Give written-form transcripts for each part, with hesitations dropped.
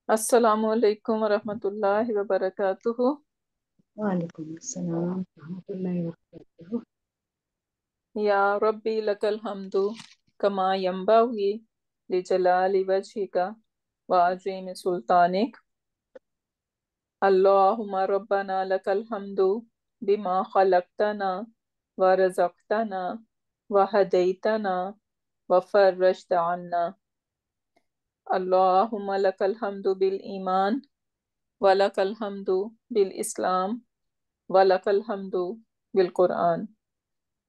Assalamu alaikum wa rahmatullahi wa barakatuhu. Walaikum assalam warahmatullahi wabarakatuh. Ya Rabbi lakal hamdu kama yambaghi li jalali wajhika wa azimi sultanik. Allahumma rabbana lakal hamdu bima khalaqtana wa razaqtana wa hadaitana wa farrajta anna. Allahumma lakal hamdu bil iman wa lakal hamdu bil islam wa lakal hamdu bil Quran.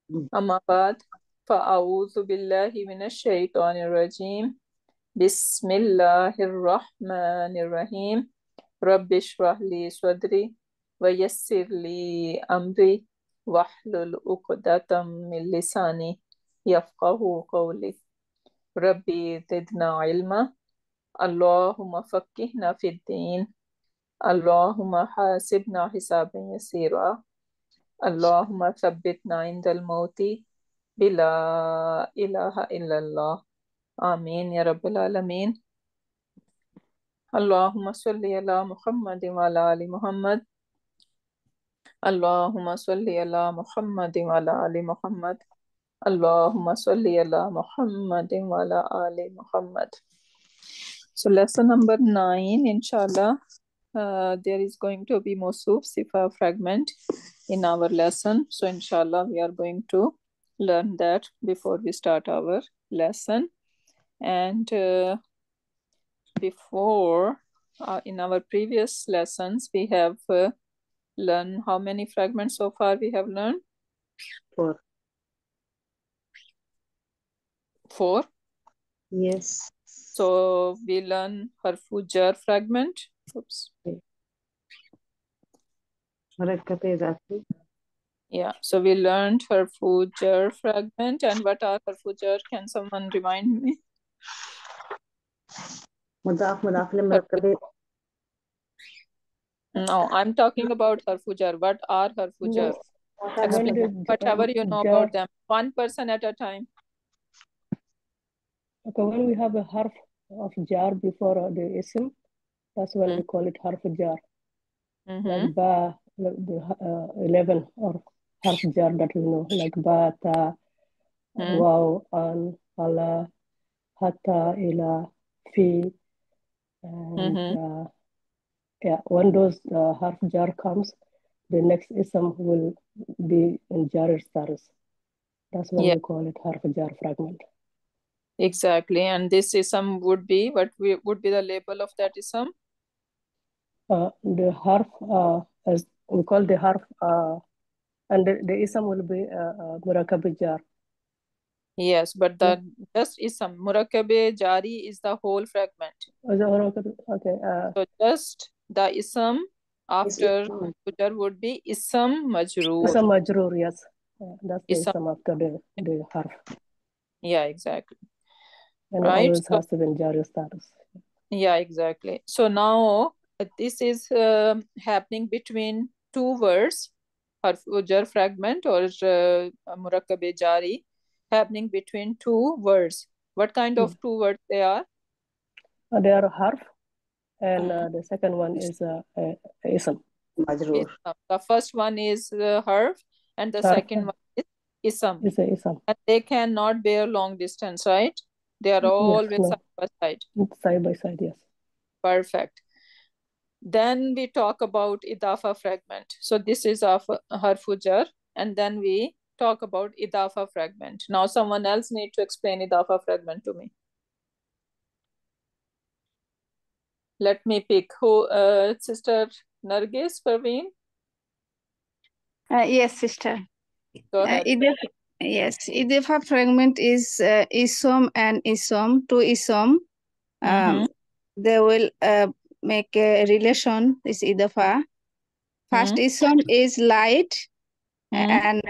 أما بعد فأعوذ بالله من الشيطان الرجيم بسم الله الرحمن الرحيم رب اشرح لي صدري ويسر لي أمري واحلل عقدة من لساني يفقه قولي ربي زدنا علما اللهم فقهنا في الدين اللهم حاسبنا حسابا يسيرا اللهم ثبتنا عند الموت بلا إله إلا الله آمين يا رب العالمين. اللهم صل على محمد وعلى آل محمد. اللهم صل على محمد وعلى آل محمد. اللهم صل على محمد وعلى آل محمد. So lesson number 9, inshallah, there is going to be Mowsoof Sifa fragment in our lesson. So inshallah we are going to learn that before we start our lesson. And before, in our previous lessons, we have learned how many fragments so far we have learned? 4. 4. Yes. So we learn harfu jar fragment. Oops. Yeah, so we learned harfu jar fragment. And what are harfu jar? Can someone remind me? No, I'm talking about harfu jar. What are harfu jar? Explain whatever you know about them. One person at a time. Okay, when we have a harf of jar before the ism, that's when we call it harf jar. Like ba, the 11 or harf jar that we know, like ba, ta, waw, an, ala, hatta, ila, fi, and yeah, when those harf jar comes, the next ism will be in jar status. That's when we call it harf jar fragment. Exactly, and this ism would be, what would be the label of that ism? The harf, as we call the harf, and the ism will be murakab jar. Yes, but the just ism, murakkabe jari is the whole fragment. Okay. So just the ism after jar would be ism majroor. Ism majroor, yes. That's the ism after the harf. Yeah, exactly. And right? Always has to be in jari status. Yeah, exactly. So now this is happening between two words, harfu jar fragment or murakkabe jari, happening between two words. What kind of two words they are? They are harf, and the second one is ism. Ism. The first one is harf, and the second one is ism. Ism. And they cannot bear long distance, right? They are always side by side. Side by side, yes. Perfect. Then we talk about idafa fragment. So this is harfu jar, and then we talk about idafa fragment. Now someone else need to explain idafa fragment to me. Let me pick who, Sister Nargis, Parveen? Yes, sister. Go ahead. Yes, idafa fragment is isom and isom, two isom. They will make a relation, is idafa. First isom is light, and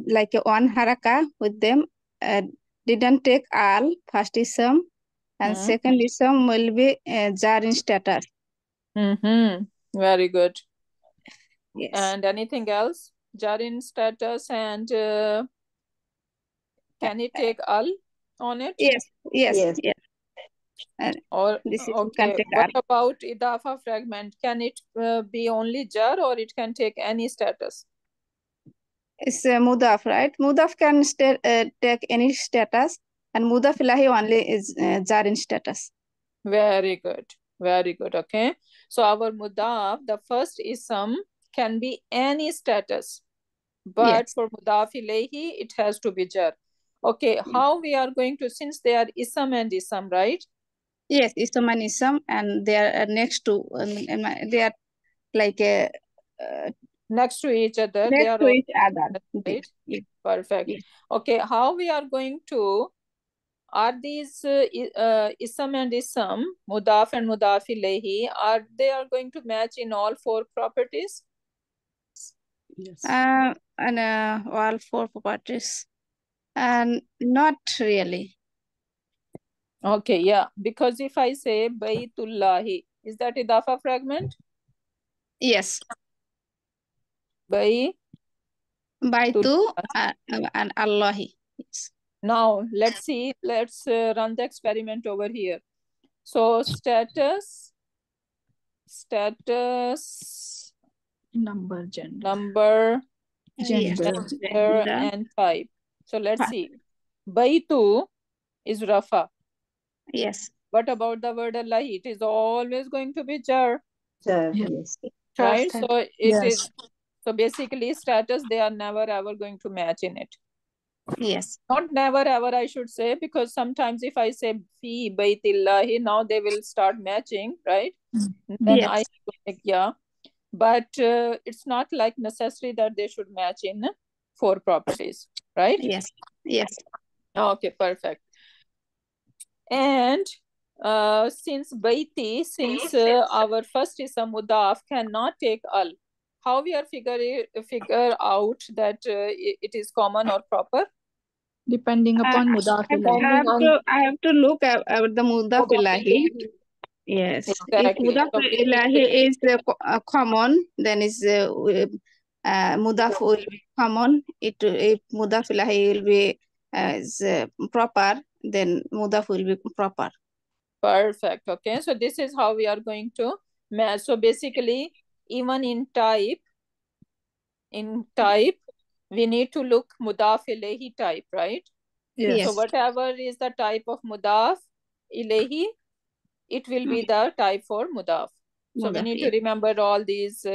like one haraka with them, didn't take al, first isom, and second isom will be jar in status. Very good. Yes. And anything else? Jar in status, and can it take al on it? Yes. Or This is okay, what about idafa fragment? Can it be only jar, or it can take any status? It's mudaf, right? Mudaf can take any status, and mudaf ilahi only is jar in status. Very good. Very good. Okay. So our mudaf, the first ism, can be any status. But Yes. for mudaf ilayhi, it has to be jar. Okay. How we are going to, since they are ism and ism, right? Yes, ism and ism, and they are next to, they are like next to each other. next They are to all each other. right. Yes. Perfect. Yes. Okay. How we are going to, are these ism and ism, mudaf and mudaf ilayhi, are they are going to match in all four properties? Yes. And all four properties, and not really. Okay, yeah, because if I say Baytullahi, is that idafa fragment? Yes. Bay. Baitu and Allahi. Yes. Now let's see, let's run the experiment over here. So status, Number, gender. number, Gender. gender, and type. So let's see. Baytu is Rafa. Yes. What about the word Allahi? It is always going to be jar, Yes. right? So it is, Yes. so basically status, they are never ever going to match in it. Yes. Not never ever, I should say, because sometimes if I say fi baytillahi, now they will start matching, right? Then Yes. I have to make, yeah. But it's not like necessary that they should match in four properties, right? Yes. Yes. Okay, perfect. And since baiti, since our first is a mudaf cannot take al, how we are figure out that it is common or proper? Depending upon mudaf ilahi. I have to look at the mudaf ilahi. Yes. If Exactly. mudaf So ilahi is common, then is mudaf will be common. If mudaf ilahi will be is proper, then mudaf will be proper. perfect. Okay, so this is how we are going to match. So basically, even in type, we need to look mudaf ilayhi type, right? Yes. So whatever is the type of mudaf ilayhi, it will be the type for mudaf. So we need to remember all these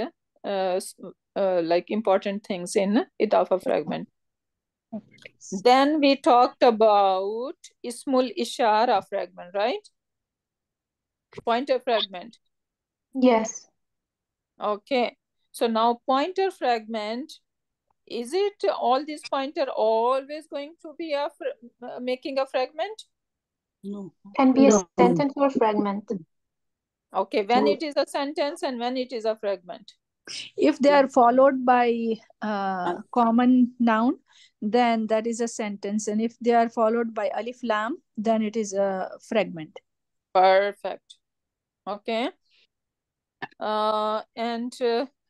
like important things in idafa fragment. Then we talked about ismul ishara fragment, right? Pointer fragment. Yes. Okay. So now pointer fragment, is it all this pointer always going to be making a fragment? No. Can be a No. sentence or fragment. Okay, when it is a sentence and when it is a fragment? If they are followed by common noun, then that is a sentence. And if they are followed by alif lam, then it is a fragment. Perfect. Okay. And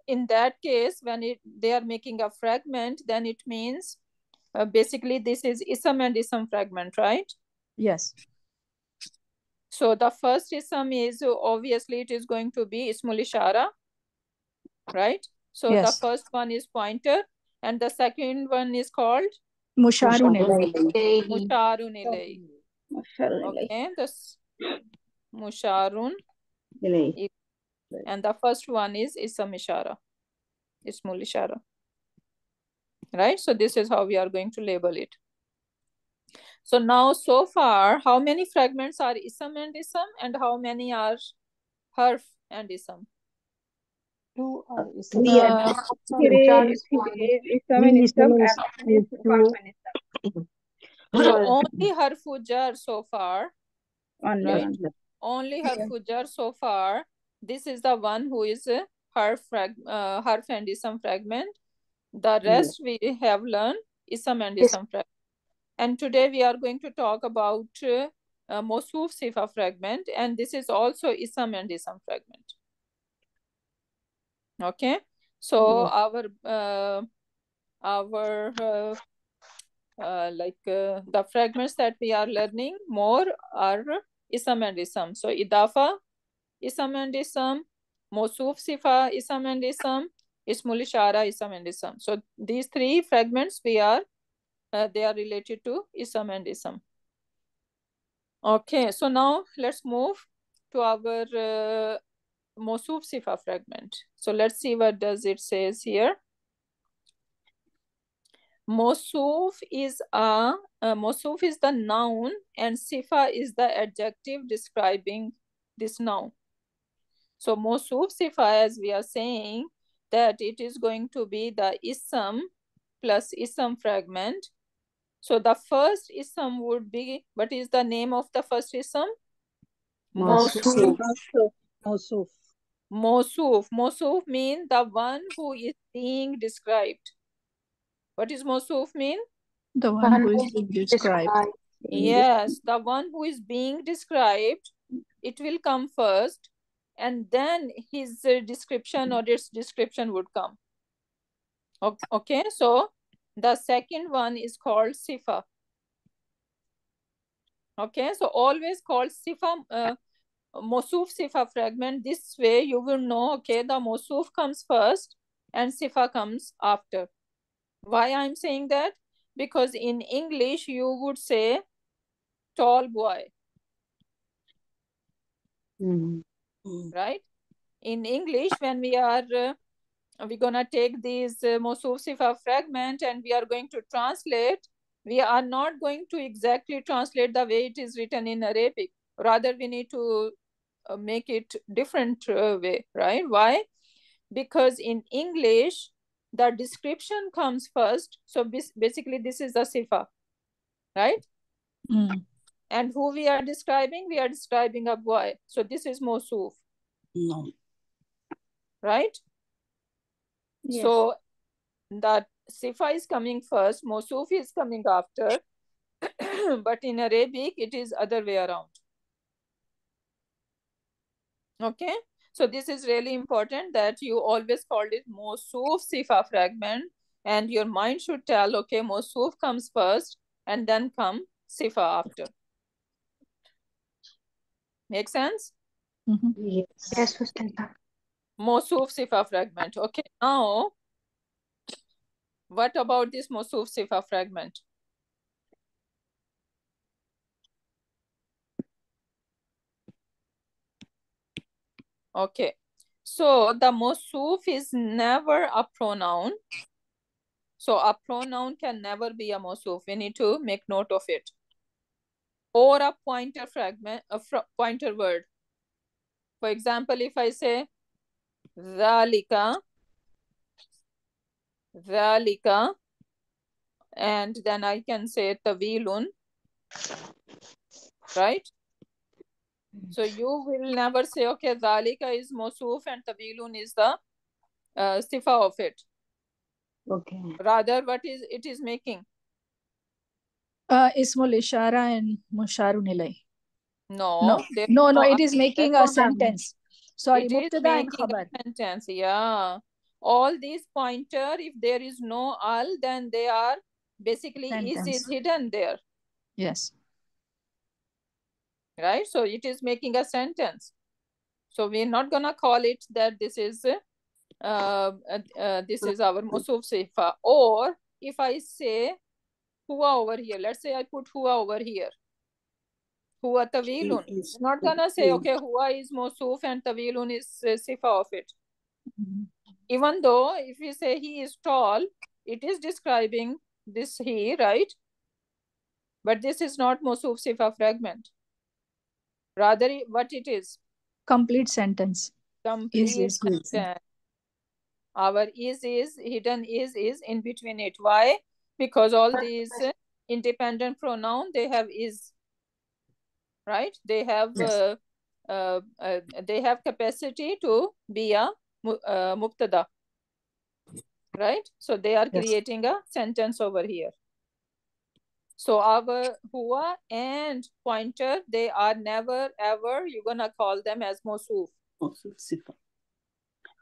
in that case, when they are making a fragment, then it means basically this is ism and ism fragment, right? Yes. So the first ism is obviously it is going to be ismul ishara, right? So Yes. the first one is pointer, and the second one is called Musharun ilayhi. musharun ilayhi. Okay, this musharun, and the first one is ism ishara, ismul ishara, right? So this is how we are going to label it. So now, so far, how many fragments are ism and ism, and how many are harf and ism? 2 are Three So only harfu jar so far, only right? one. Only harfu jar so far. This is the one who is harf and ism fragment. The rest we have learned ism and ism fragment. And today we are going to talk about Mowsoof Sifa fragment, and this is also ism and ism fragment. Okay, so the fragments that we are learning more are ism and ism. So idafa, ism and ism, Mowsoof Sifa, ism and ism, Ismul Ishara, ism and ism. So these three fragments they are related to ism and ism. Okay, so now let's move to our Mowsoof Sifa fragment. So let's see what does it says here. Mowsoof is the noun and Sifa is the adjective describing this noun. So Mowsoof Sifa, as we are saying, that it is going to be the ism plus ism fragment. So the first ism would be, what is the name of the first ism? Mowsoof. Mowsoof. Mowsoof. Mowsoof means the one who is being described. What is Mowsoof mean? The one who is being described. Yes, the one who is being described, it will come first, and then his description or its description would come. Okay, so the second one is called Sifa. Okay, so always called Sifa, Mowsoof Sifa fragment. This way you will know, okay, the Mowsoof comes first and Sifa comes after. Why I'm saying that? Because in English you would say tall boy. Right? In English, when we are we're gonna take these Mowsoof Sifa fragment and we are going to translate, we are not going to exactly translate the way it is written in Arabic. Rather, we need to make it different way, right? Why? Because in English, the description comes first. So basically, this is the Sifa, right? And who we are describing? We are describing a boy. So this is Mowsoof. No. Right? Yes. So that Sifa is coming first, Mowsoof is coming after. But in Arabic, it is other way around. Okay? So this is really important that you always called it Mowsoof Sifa fragment. And your mind should tell, okay, Mowsoof comes first and then come Sifa after. Make sense? Yes, Ustad. Mowsoof Sifa fragment. Okay, now what about this Mowsoof Sifa fragment? Okay, so the Mowsoof is never a pronoun. So a pronoun can never be a Mowsoof. We need to make note of it. Or a pointer fragment, a pointer word. For example, if I say Zalika, and then I can say Tawilun, right? So you will never say, okay, Zalika is Mowsoof and Tawilun is the Sifa of it. Okay. Rather, what is it is making? Ismul Ishara and Musharun Ilay. No, No, it is making a sentence. Sorry, it is Mubtada and making Khabar. a sentence. Yeah. All these pointer, if there is no al, then they are basically Sentence. is hidden there. Yes. Right? So it is making a sentence. So we're not gonna call it that this is our Mowsoof Sifa. Or if I say Huwa over here, let's say I put Huwa over here. Huwa Tawilun. I'm not gonna say, okay, Huwa is Mowsoof and Tawilun is Sifa of it. Even though if we say he is tall, it is describing this he, right? But this is not Mowsoof Sifa fragment. Rather, what it is? Complete sentence. Complete sentence. Our is hidden is in between it. Why? Because all these independent pronoun, they have is, right? They have they have capacity to be a mubtada, right? So they are creating a sentence over here. So our huwa and pointer, they are never ever you're gonna call them as Mowsoof. Mowsoof Sifa.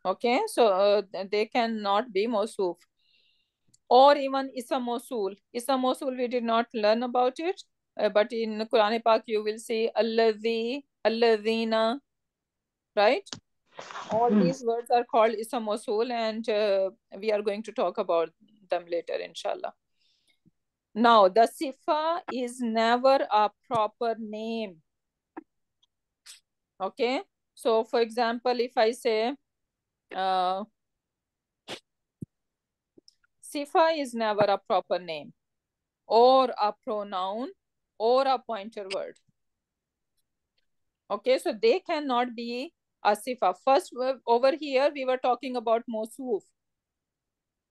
Okay, so they cannot be Mowsoof. Or even Isam Mawsul. Isam Mawsul, we did not learn about it. but in Quran Pak you will see alladhi, alladhina, right? All these words are called ism mawsul, and we are going to talk about them later, inshallah. Now, the sifa is never a proper name. Okay? So, for example, if I say, sifa is never a proper name, or a pronoun, or a pointer word. Okay, so they cannot be a sifa. First, over here, we were talking about Mowsoof.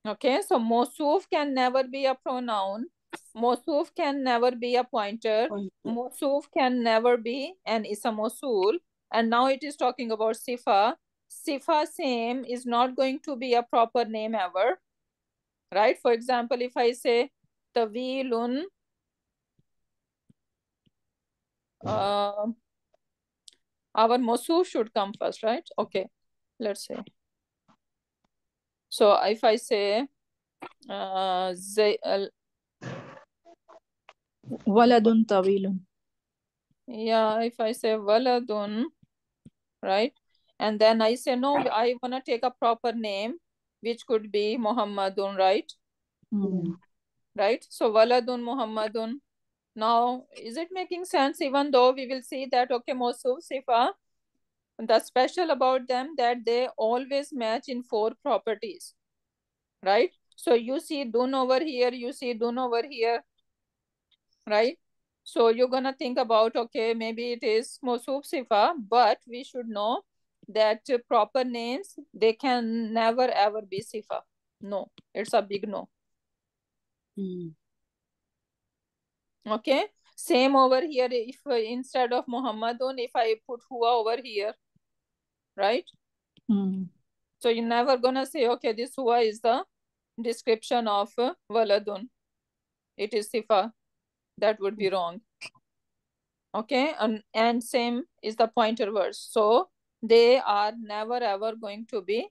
Okay, so Mowsoof can never be a pronoun. Mowsoof can never be a pointer. Mowsoof can never be an ism mawsul. And now it is talking about sifa. Sifa same is not going to be a proper name ever. Right? For example, if I say tawilun, our Mowsoof should come first, right? Okay, let's say. So if I say Waladun tawilun. yeah, if I say waladun, right? And then I say, no, I want to take a proper name, which could be Muhammadun, right? Right? So waladun Muhammadun. Now, is it making sense? Even though we will see that, okay, Mowsoof, Sifa, the special about them that they always match in 4 properties, right? So you see dun over here, you see dun over here, right? So you're gonna think about, okay, maybe it is Mowsoof Sifa, but we should know that proper names, they can never ever be Sifa. No, it's a big no. Okay, same over here. If instead of Muhammadun, if I put Huwa over here, right? So you're never gonna say, okay, this Huwa is the description of Waladun. It is Sifa. That would be wrong. Okay, and same is the pointer words. So they are never ever going to be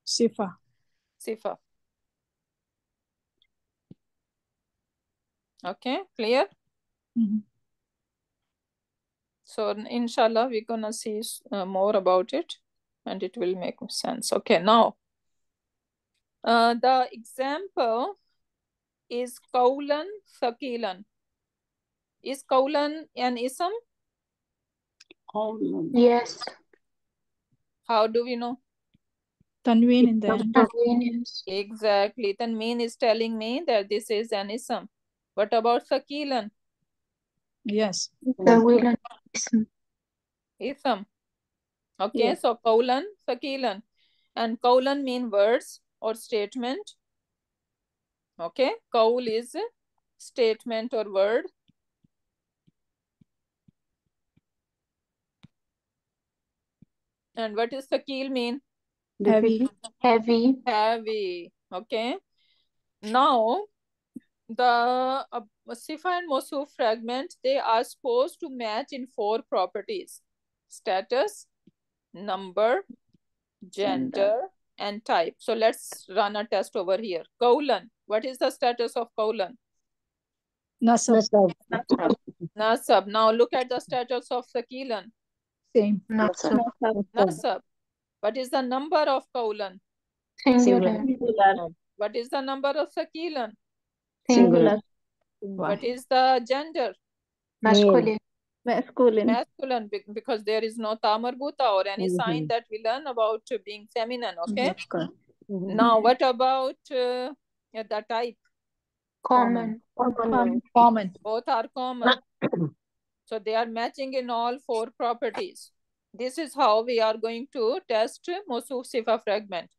Sifa. Sifa. Okay, clear? So inshallah, we're gonna see more about it, and it will make sense. Okay, now the example is Qawlan Thaqilan. Is Qawlan an ism? Yes. How do we know? Tanween in the end. Convenience. Exactly. Tanween is telling me that this is an ism. What about Thaqilan? Yes. The will and ism. Ism. Okay, Yes. so Qawlan Thaqilan. And Qawlan mean words or statement. Okay, Qawl is statement or word. And what does Thaqil mean? Heavy. Heavy. Heavy. Okay. Now, the Sifa and Mowsoof fragment, they are supposed to match in 4 properties: status, number, gender, and type. So let's run a test over here. Qawlan. What is the status of Qawlan? Nasab. Nasab. Now look at the status of Thaqilan. Same. Not so. Nasab. What is the number of Qawlan? Singular. What is the number of Thaqilan? Singular. What is the gender? Masculine. Masculine, because there is no ta marbuta or any sign that we learn about being feminine. Okay. Now, what about the type? Common. Common. Both are common. So they are matching in all 4 properties. This is how we are going to test Mowsoof Sifa fragment.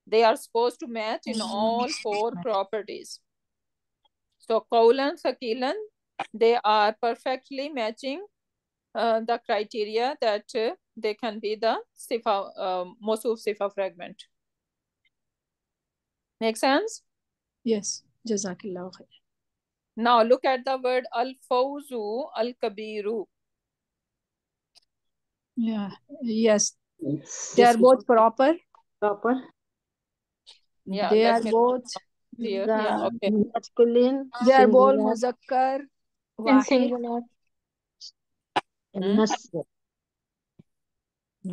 They are supposed to match in all 4 properties. So Qawlan, Thaqilan, they are perfectly matching the criteria that they can be the Sifa, Mowsoof Sifa fragment. Make sense? Yes. Jazakillah khair. Now look at the word al-fawzu, al-kabiru. Yeah. Yes. They are both proper. Yeah, They let are me both here. Yeah, okay. They are both muzakkar. In Wahid. singular. الناس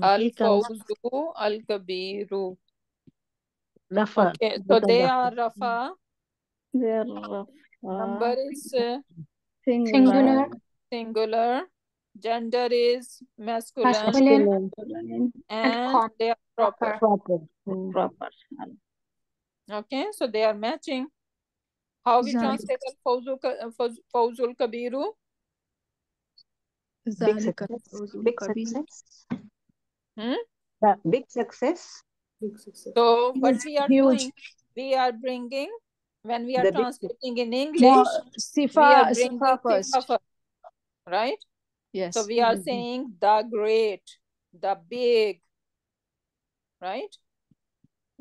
Al-Fawzu, Al-Kabiru. رفع Okay, so they are Rafa. Their Number is singular. singular. Gender is masculine. Masculine. And they are proper. proper. Proper. Okay, so they are matching. How we Zalik. translate Al-Fawzul Kabiru? Big ذلك success. الفوز Big الكبير. success. Hmm? Big success. So what we are Huge. doing, we are bringing, when we are The big translating in English, No, we are Sifa bringing first. Sifa first, right? Yes. So we are saying the great, the big, right?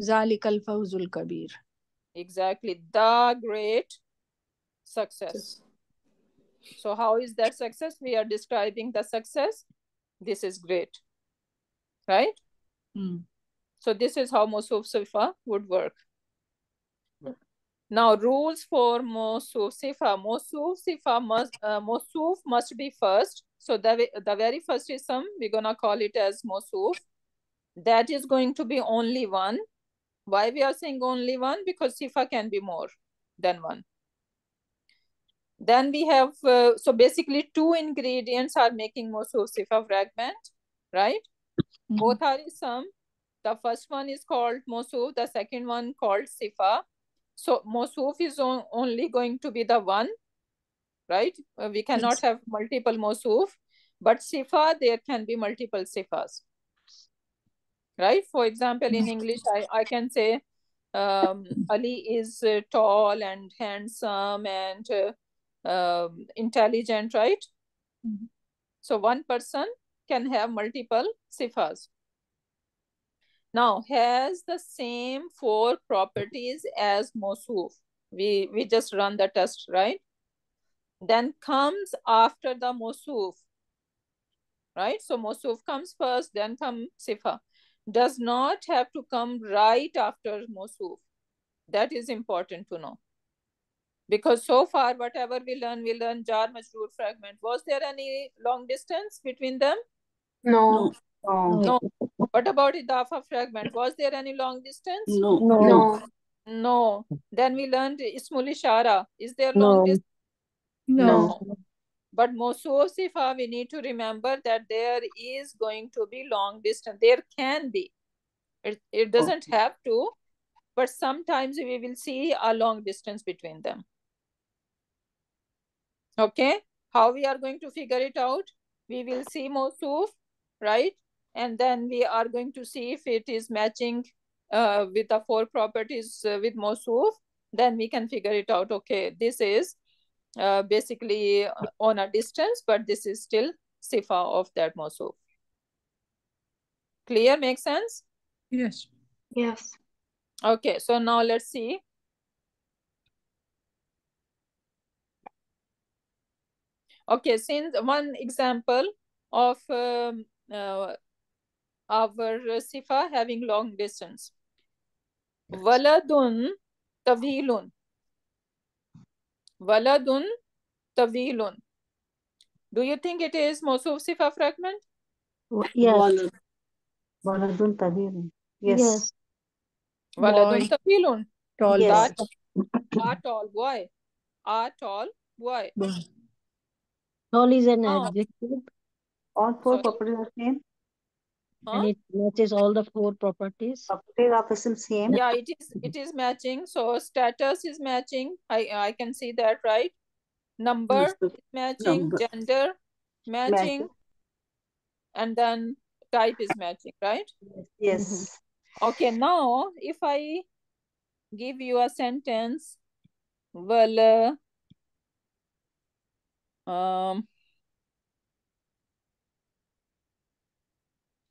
ذلك الفوز الكبير. Exactly, the great success. So how is that success? We are describing the success. This is great, right? So this is how Mowsoof Sifa would work. Now rules for Mowsoof Sifa. Mowsoof must be first. So the very first ism, we're gonna call it as Mowsoof. That is going to be only one. Why we are saying only one? Because Sifa can be more than one. Then we have, so basically 2 ingredients are making Mowsoof Sifa fragment, right? Both are ism. The first one is called Mowsoof, the second one called Sifa. So Mowsoof is only going to be the one, right? We cannot have multiple Mowsoof, but Sifa, there can be multiple Sifas, right? For example, in English, I can say Ali is tall and handsome and intelligent, right? So one person can have multiple Sifas. Now, has the same 4 properties as Mowsoof. We just run the test, right? Then comes after the Mowsoof, right? So Mowsoof comes first, then comes Sifa. Does not have to come right after Mowsoof. That is important to know. Because so far, whatever we learn jar majroor fragment. Was there any long distance between them? No. No. What about idafa fragment? Was there any long distance? No. No. Then we learned ismul ishara. Is there long distance? No. But Mowsoof Sifa, we need to remember that there is going to be long distance. There can be. It doesn't have to, but sometimes we will see a long distance between them. Okay, how we are going to figure it out? We will see Mowsoof, right? And then we are going to see if it is matching with the 4 properties with Mowsoof. Then we can figure it out. Okay, this is basically on a distance, but this is still Sifa of that Mowsoof. Clear? Make sense? Yes. Yes. Okay, so now let's see. Okay, since one example of our Sifa having long distance. Waladun tawilun. Waladun tawilun. Do you think it is Mowsoof Sifa fragment? Yes. Waladun tawilun. Yes. Waladun tawilun. Tall Yes. A tall boy. A tall boy. Tall is an Now, adjective. All 4 sorry? properties are same. Huh? And it matches all the 4 properties. Properties are the same. Yeah, it is matching. So status is matching. I can see that, right? Number is matching. Gender matching. And then type is matching, right? Yes. Okay, now if I give you a sentence, well,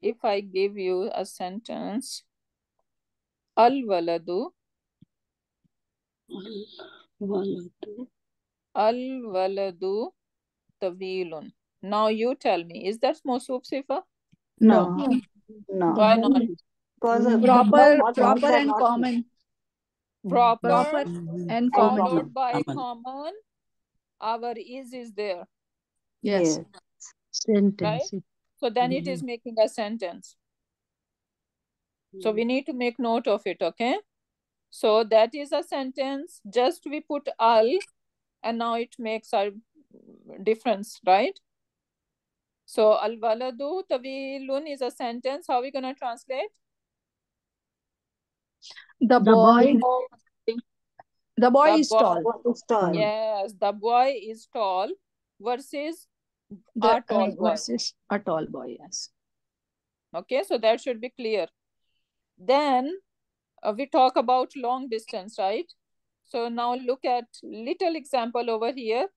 if I give you a sentence, al-waladu tawilun. Now you tell me, is that Mowsoof Sifa? No. Why not? Because Proper and common. Proper Proper and common. followed by common. our is there. Yes. Sentence. Right? So then it is making a sentence. So we need to make note of it, okay? So that is a sentence. Just we put al, and now it makes a difference, right? So al waladu tawilun is a sentence. How are we gonna translate? The boy is tall. Yes, the boy is tall versus a tall boy. Versus a tall boy, yes. Okay, so that should be clear. Then we talk about long distance, right? So now look at little example over here,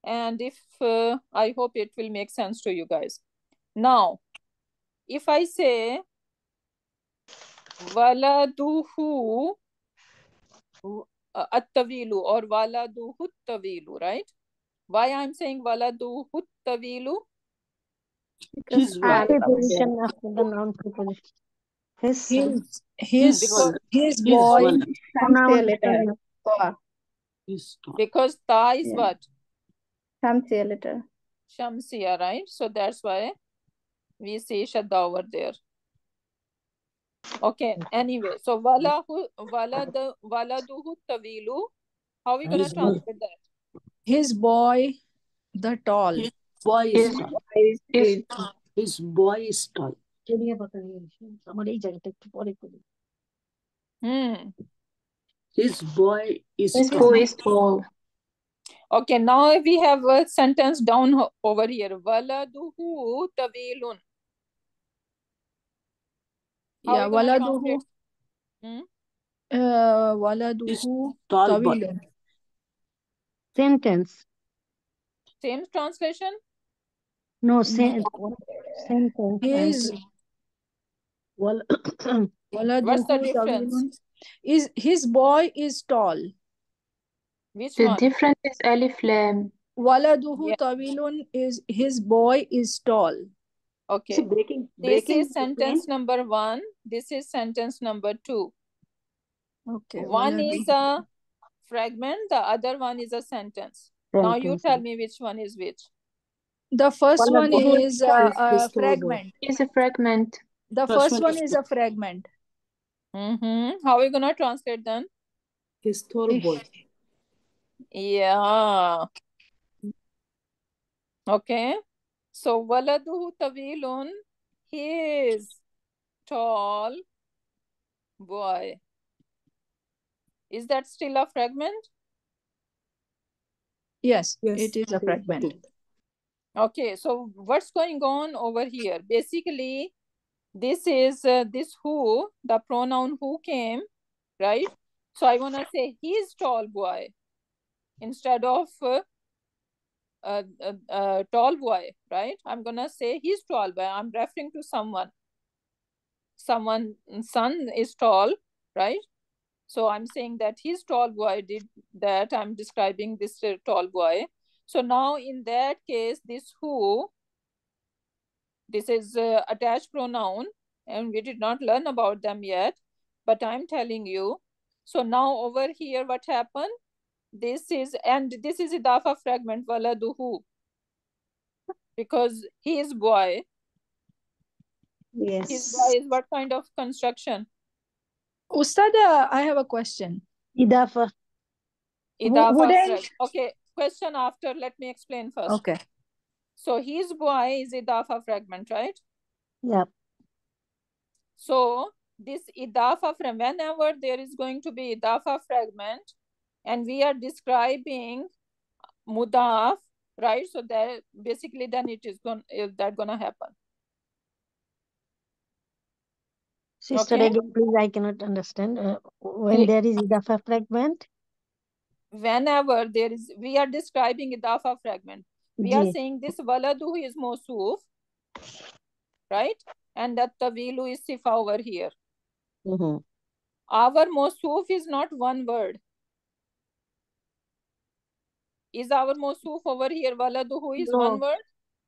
and if I hope it will make sense to you guys. Now, if I say waladuhu at-tawilu or waladuhu at-tawilu, right? Why I'm saying waladuhu at-tawilu? His preposition after the noun preposition. His boy. Pronoun. Because ta is Yeah. what? Shamsiya letter. Shamsiya, right? So that's why we see shadda over there. Okay, anyway, so waladuhu tawilu. How are we going to translate that? His boy, the tall. His boy is tall. His boy is Who is tall? Okay, now we have a sentence down over here. Waladuhu tawilun. Yeah, waladuhu. Hmm? Waladuhu tall boy. tawilun. Sentence. Same translation? No, sentence. His What's the waladuhu difference? tawilun. His boy is tall. Which The one? difference is alif lam. Waladuhu Yeah. tawilun is his boy is tall. Okay. This is sentence number 1. This is sentence number 2. Okay. One is a fragment, the other one is a sentence. Now you tell me which one is which. The first one is a fragment. Is a fragment. The first one is a fragment. How are we going to translate then? His tall boy. Yeah. Okay. So, waladuhu tawilun, his tall boy. Is that still a fragment? Yes, it is a fragment. Okay, so what's going on over here? Basically, this is this who, the pronoun who came, right? So I want to say his tall boy instead of tall boy, right? I'm going to say his tall boy. I'm referring to someone. Someone's son is tall, right? So I'm saying that his tall boy did that. I'm describing this tall boy. So now in that case, this who, this is attached pronoun, and we did not learn about them yet, but I'm telling you. So now over here, what happened? This is idafa fragment, waladuhu, because his boy. Yes. His boy is what kind of construction? Ustad, I have a question. Idafa. Fragment. Okay, question after. Let me explain first. Okay. So his boy is idafa fragment, right? Yep. So this idafa fragment, whenever there is going to be idafa fragment, and we are describing mudaf, right? So that basically then it is gonna happen. Sister, Okay? again, please, I cannot understand. When there is idafa fragment? Whenever there is, we are describing idafa fragment. We are saying this waladu is Mowsoof, right? And that tawilu is Sifa over here. Our Mowsoof is not one word. Is our Mowsoof over here waladuhu is one word?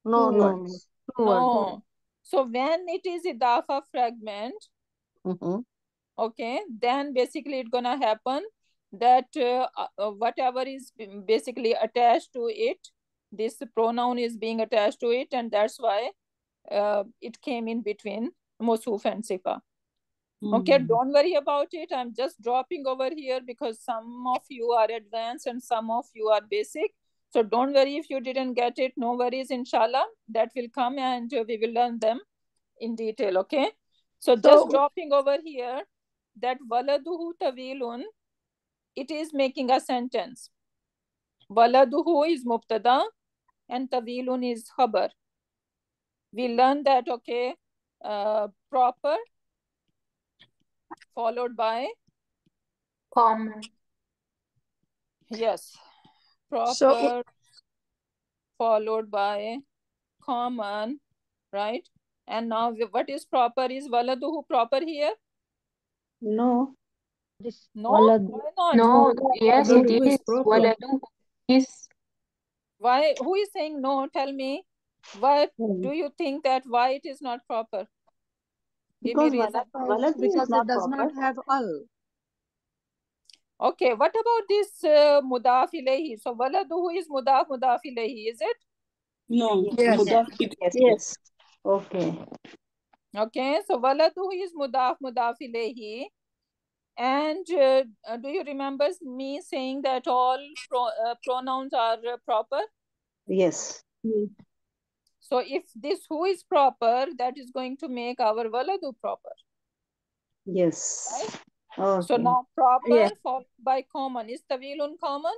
No. So when it is idafa fragment, okay, then basically it's gonna happen that whatever is basically attached to it, this pronoun is being attached to it, and that's why it came in between Mowsoof and Sifa. Okay, don't worry about it. I'm just dropping over here because some of you are advanced and some of you are basic. So don't worry if you didn't get it. No worries, inshallah. That will come and we will learn them in detail, okay? So just dropping over here, that waladuhu tawilun, it is making a sentence. Waladuhu is mubtada and tawilun is khabar. We learned that, okay, proper followed by Common. yes, proper So, followed by common, right? And now what is proper? Is waladuhu proper here? No. This No, Walad. why not? no, yes, it Waladu is is. proper. Waladu is. Why? Who is saying no? Tell me. Why do you think that? Why it is not proper? Give me because reason. walad is because it does not have al. Okay, what about this mudaf ilayhi? So waladuhu is mudaf ilayhi, is it? No, Yes. mudaf Yes. Okay. Okay, so waladuhu is mudaf ilayhi. And do you remember me saying that all pronouns are proper? Yes. So if this who is proper, that is going to make our waladu proper. Yes. Right? Okay. So now proper Yeah. followed by common. Is tawilun common?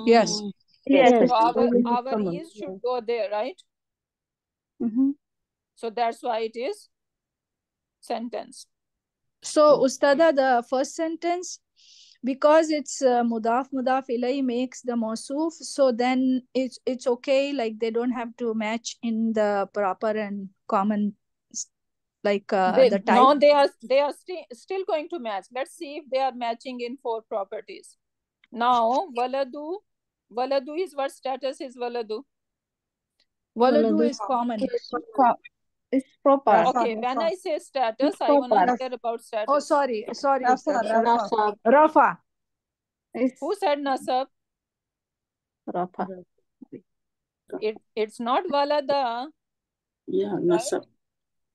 Yes. Yes. So our Common. is should go there, right? Mm-hmm. So that's why it is sentence. So, Ustada, the first sentence, because it's mudaf ilay makes the mawsoof, so then it's okay. Like they don't have to match in the proper and common, like the type. No, they are still going to match. Let's see if they are matching in 4 properties. Now waladu is what status is waladu? Waladu is common. It's proper. Okay, when I say status, I want to hear about status. Oh, sorry, Ustad. Nasab. Rafa. Who said nasab? Rafa. It's not walada. Yeah, Right? nasab.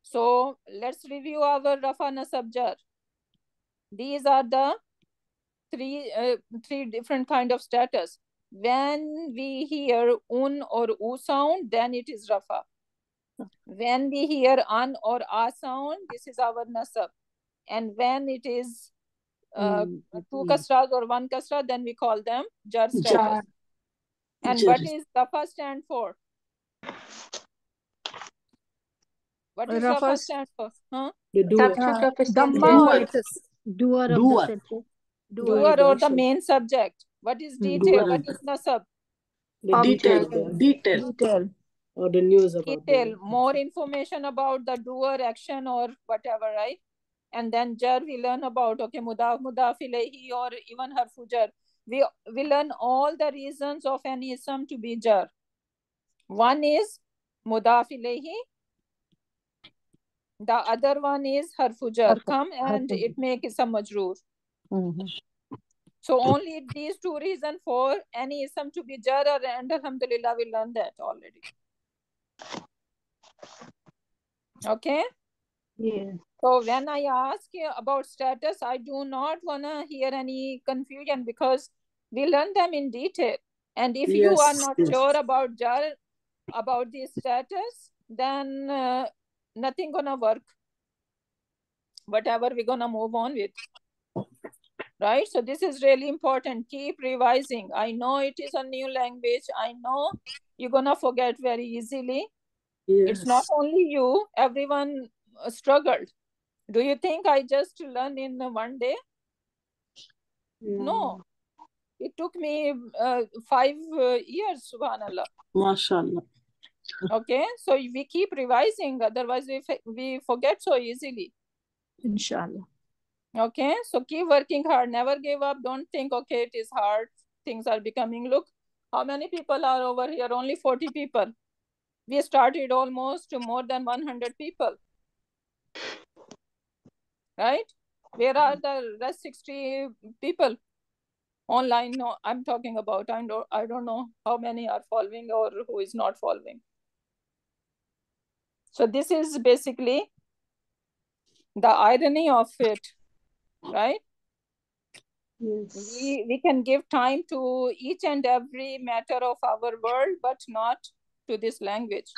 So let's review our rafa nasab jar. These are the three different kind of status. When we hear un or u sound, then it is rafa. When we hear an or a sound, this is our nasab. And when it is 2 kasras or 1 kasra, then we call them jar status. Jar. And Jar. what is rafa stand for? What is Rafa rafa stand for? Huh? The doer. Subject of a Dhamma sentence. or Doer of Doer. the sentence. Doer or the main subject. What is detail? Doer. What is nasab? The detail. Object. detail. Or the news about Detail, more information about the doer, action, or whatever, right? And then jar we learn about, okay, mudaf ilayhi, or even harfu jar. We learn all the reasons of any ism to be jar. One is mudaf ilayhi. The other one is harfu jar. Come and it make ism majroor. So only these 2 reasons for any ism to be jar, and alhamdulillah we learned that already. Okay. Yes. So when I ask you about status, I do not want to hear any confusion because we learn them in detail. And if you are not sure about jar, about the status, then nothing gonna work. Whatever we're gonna move on with. Right? So this is really important. Keep revising. I know it is a new language. I know you're gonna forget very easily. Yes. It's not only you, everyone struggled. Do you think I just learned in 1 day? No. It took me 5 years, subhanallah. MashaAllah. Okay, so we keep revising, otherwise we forget so easily. Inshallah. Okay, so keep working hard, never give up. Don't think, okay, it is hard, things are becoming. Look, how many people are over here? Only 40 people. We started almost more than 100 people. Right? Where are the rest 60 people online? No, I'm talking about. I don't know how many are following or who is not following. So this is basically the irony of it, right? Yes. We can give time to each and every matter of our world, but not to this language.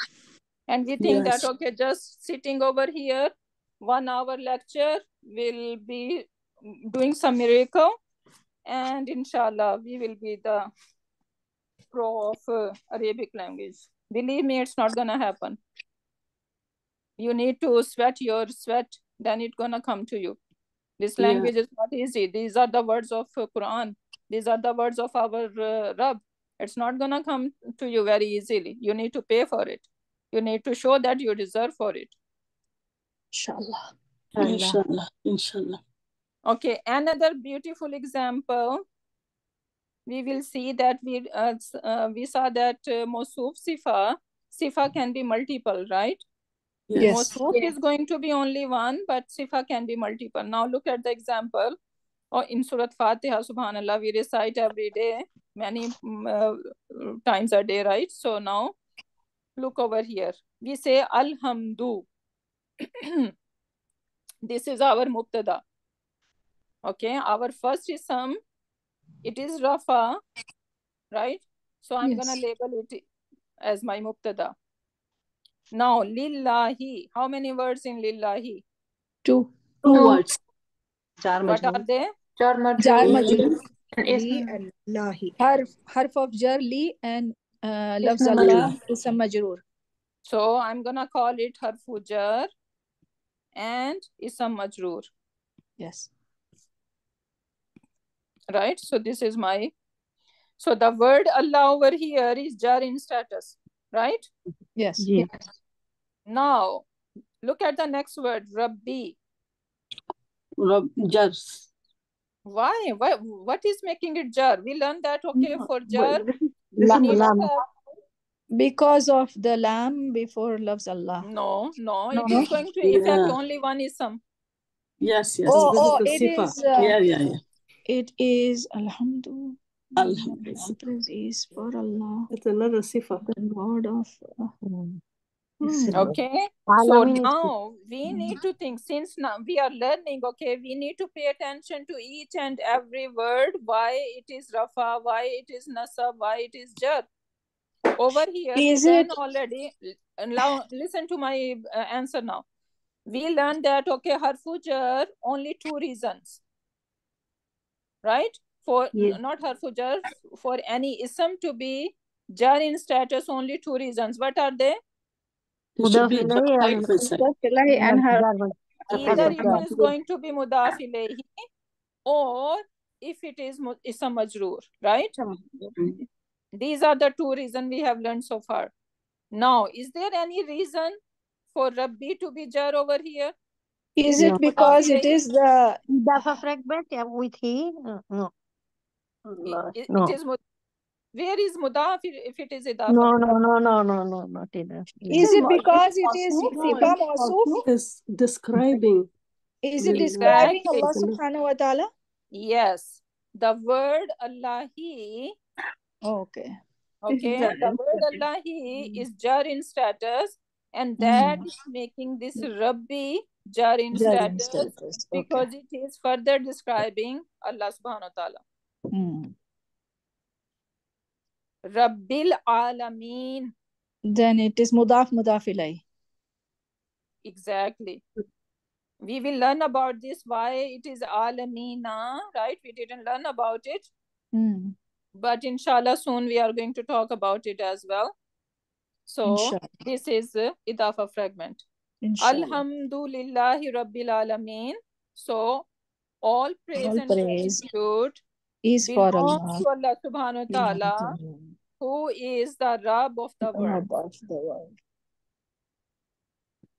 And we think Yes. that, okay, just sitting over here, 1 hour lecture will be doing some miracle. And inshallah, we will be the pro of Arabic language. Believe me, it's not gonna happen. You need to sweat your sweat, then it's gonna come to you. This language is not easy. These are the words of Quran. These are the words of our Rabb. It's not gonna come to you very easily. You need to pay for it. You need to show that you deserve for it. Inshallah. Inshallah. Inshallah. Okay, another beautiful example. We will see that we saw that Mowsoof Sifa can be multiple, right? Yes. Mowsoof is going to be only one, but Sifa can be multiple. Now look at the example. In Surat Fatiha, subhanallah, we recite every day, many times a day, right? So now look over here. We say Alhamdu. This is our mubtada. Okay, our first ism, it is Rafa, right? So I'm gonna label it as my mubtada. Now Lillahi, how many words in Lillahi? 2 words. What are they? Jar majroor. Li and Lahi. Harf of jar li and lafz Allah ism majroor. So I'm gonna call it harfu jar and ism majroor. Yes. Right? So this is my, so the word Allah over here is jar in status, right? Yes. Now look at the next word, Rabbi. Jars. Why? What is making it jar? We learned that, okay, for jar, because of the lamb before loves Allah. No, it is going to affect only one ism. Yes. Oh, This it is is. yeah. It is Alhamdulillah. Alhamdulillah. Praise is for Allah. It's another Sifa. The Lord of. Okay. So now we need to think, since now we are learning, okay, we need to pay attention to each and every word, why it is Rafa, why it is Nasab, why it is Jar. Over here, Is we learn it already. Now listen to my answer now. We learned that, okay, harfu jar, only 2 reasons. Right? For not harfu jar, for any ism to be jar in status, only 2 reasons. What are they? Mudaf ilayhi and her. Either it is going to be mudaf ilayhi, or if it is ism majroor, right? These are the 2 reasons we have learned so far. Now, is there any reason for Rabbi to be jar over here? Is it because it is the Idafa fragment with he? No. It is where is mudaf if it is idafa? No, not either. Is it because it is Sifa Mowsoof? Is describing. Is it describing Exactly. Allah subhanahu wa ta'ala? Yes. The word Allahi. Okay. Okay. The word Allahi is jar in status, and that is making this Rabbi jar in status, because it is further describing Allah subhanahu wa ta'ala. Rabbil Alameen. Then it is mudaf ilayhi. Exactly. We will learn about this, why it is Alamina, right? We didn't learn about it. But inshallah soon we are going to talk about it as well. So this is Idafa fragment. Alhamdulillahi Rabbil Alameen. So all praise and gratitude is for Allah. To Allah subhanahu wa ta'ala, who is the Rabb of the world.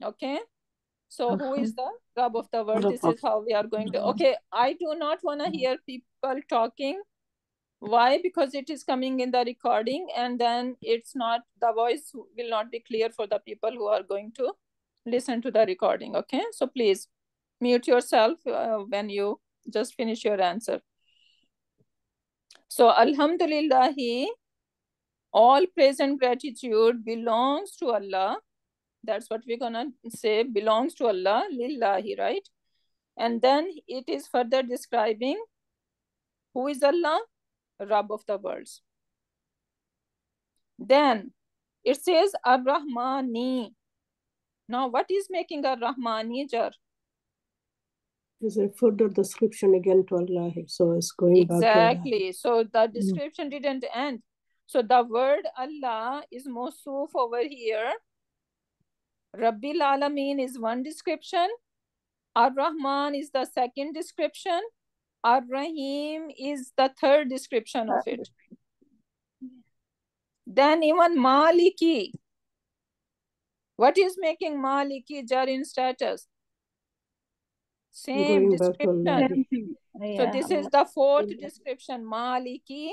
Okay. So who is the Rabb of the world? This is how we are going to. Okay, I do not want to hear people talking. Why? Because it is coming in the recording, and then it's not, the voice will not be clear for the people who are going to listen to the recording. Okay, so please Mute yourself when you just finish your answer. So, Alhamdulillahi, all praise and gratitude belongs to Allah. That's what we're gonna say, belongs to Allah, lillahi, right? And then it is further describing who is Allah, Rabb of the worlds. Then it says Ar-Rahmani. Now, what is making Ar-Rahmani, Jar? Is a further description again to Allah. So it's going exactly. back to Allah. Exactly. So the description didn't end. So the word Allah is Mowsoof over here. Rabbil Alameen is one description. Ar-Rahman is the second description. Ar-Rahim is the third description of it. Then even Maliki. What is making Maliki Jar in status? Same Going back to Allah. description. So this is the fourth description, Maliki.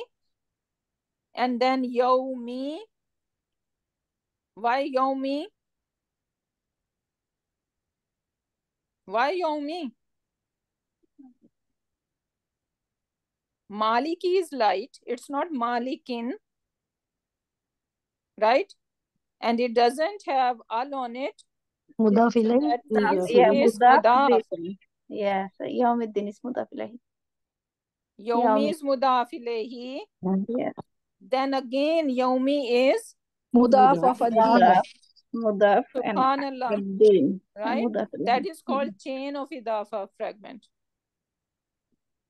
And then Yawmi. Why Yawmi? Why Yawmi? Maliki is light. It's not Malikin. Right? And it doesn't have al on it. Mudaf So ilayhi. that means Yeah, it is mudaf. mudaf. Yeah, so Yawmiddin is mudaf ilayhi. Yawmi is mudaf ilayhi. Yeah. Then again, Yawmi is Mudaf of ad-din. Mudaf and Subhanallah. ad-din. Right? Mudaf That ilayhi. is called chain of idafa fragment.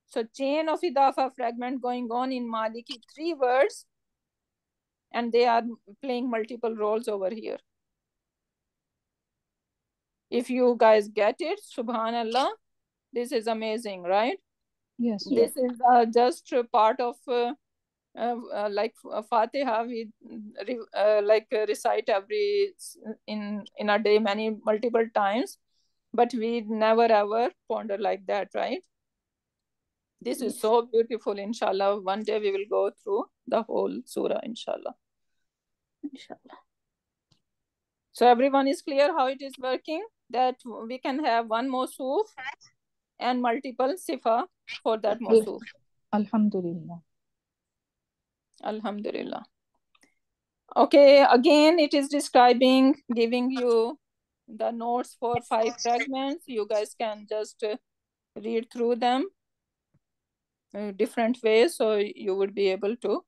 So chain of idafa fragment going on in Maliki, 3 words, and they are playing multiple roles over here. If you guys get it, Subhanallah, this is amazing, right? Yes. This is just a part of like Fatiha. We recite in a day multiple times, but we never ever ponder like that, right? This is so beautiful. Inshallah, one day we will go through the whole surah, inshallah. Inshallah. So everyone is clear how it is working, that we can have one Mowsoof and multiple Sifa for that Mowsoof. Alhamdulillah. Alhamdulillah. Okay, again it is describing, giving you the notes for 5 fragments. You guys can just read through them different ways, so you would be able to,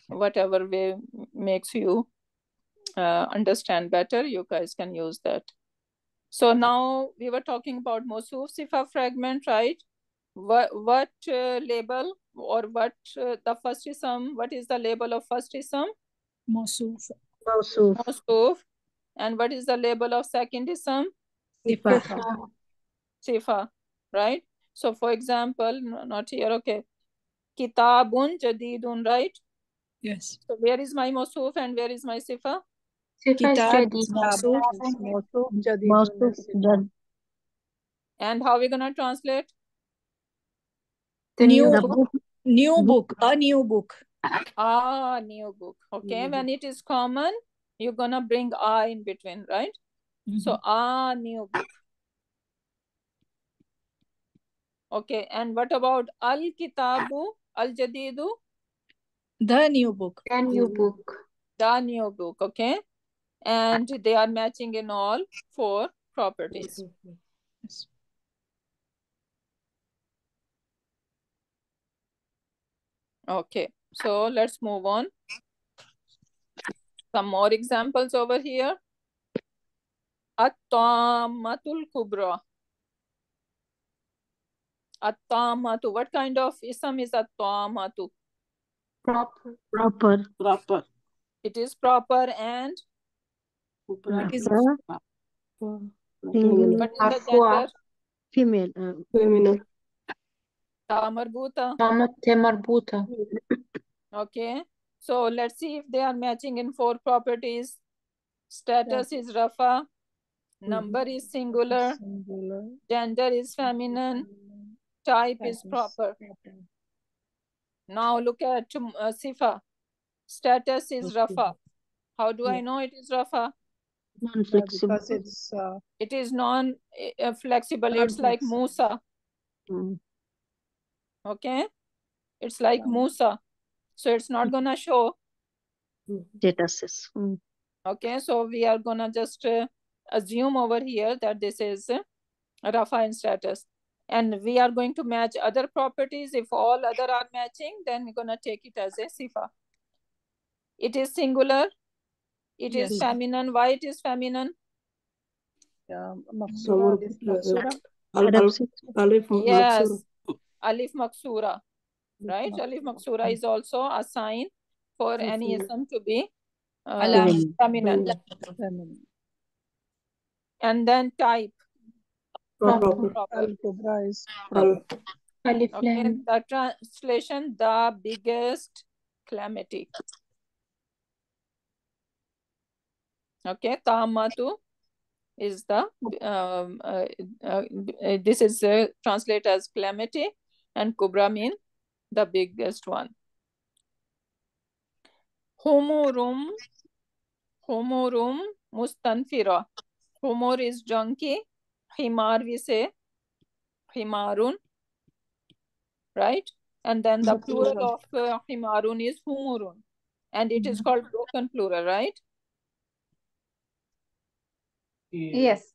whatever way makes you understand better, you guys can use that. So now we were talking about Mowsoof Sifa fragment, right? What label or what the first ism? What is the label of first ism? Mowsoof. Mowsoof. And what is the label of second ism? Sifa. Sifa, right? So for example, not here, okay. Kitabun jadidun, right? Yes. So where is my Mowsoof and where is my Sifa? Kitab is Mowsoof. Mowsoof. And how are we gonna translate? New book. New book. A new book. New book. Okay, when it is common, you're gonna bring in between, right? So new book. Okay, and what about al-kitabu, al-jadidu? The new book. The new book, okay? And they are matching in all 4 properties. Yes. Okay, so let's move on. Some more examples over here. At-tammatul kubra. At-tammatu. What kind of ism is at-tammatu? Proper. It is proper and It is Singular. what is the gender? Female. Feminine. Ta marbuta. marbuta. Okay. So let's see if they are matching in 4 properties. Status is Rafa. Number is singular. Gender is feminine. Type is proper. Now look at Sifa. Status is Rafa. How do I know it is Rafa? Non-flexible. Because it's It is non-flexible. It's like Musa. Okay, it's like Musa, so it's not gonna show Status. Okay, so we are gonna just assume over here that this is Rafa in status, and we are going to match other properties. If all other are matching, then we're gonna take it as a Sifa. It is singular. It is feminine. Why it is feminine? Maksura, this Maksura. Alif Yes, Maksura. Alif Maksura, right? Alif Maksura is also a sign for any ism to be feminine. And then type. Proper. Al-Kubra is Okay, the translation, the biggest calamity. Okay, Tamatu is the, this is translated as calamity, and Kubra mean the biggest one. Humurum mustanfira. Humur is donkey. Himar we say himarun, right? And then the plural of himarun is humurun, and it is called broken plural, right? Yes.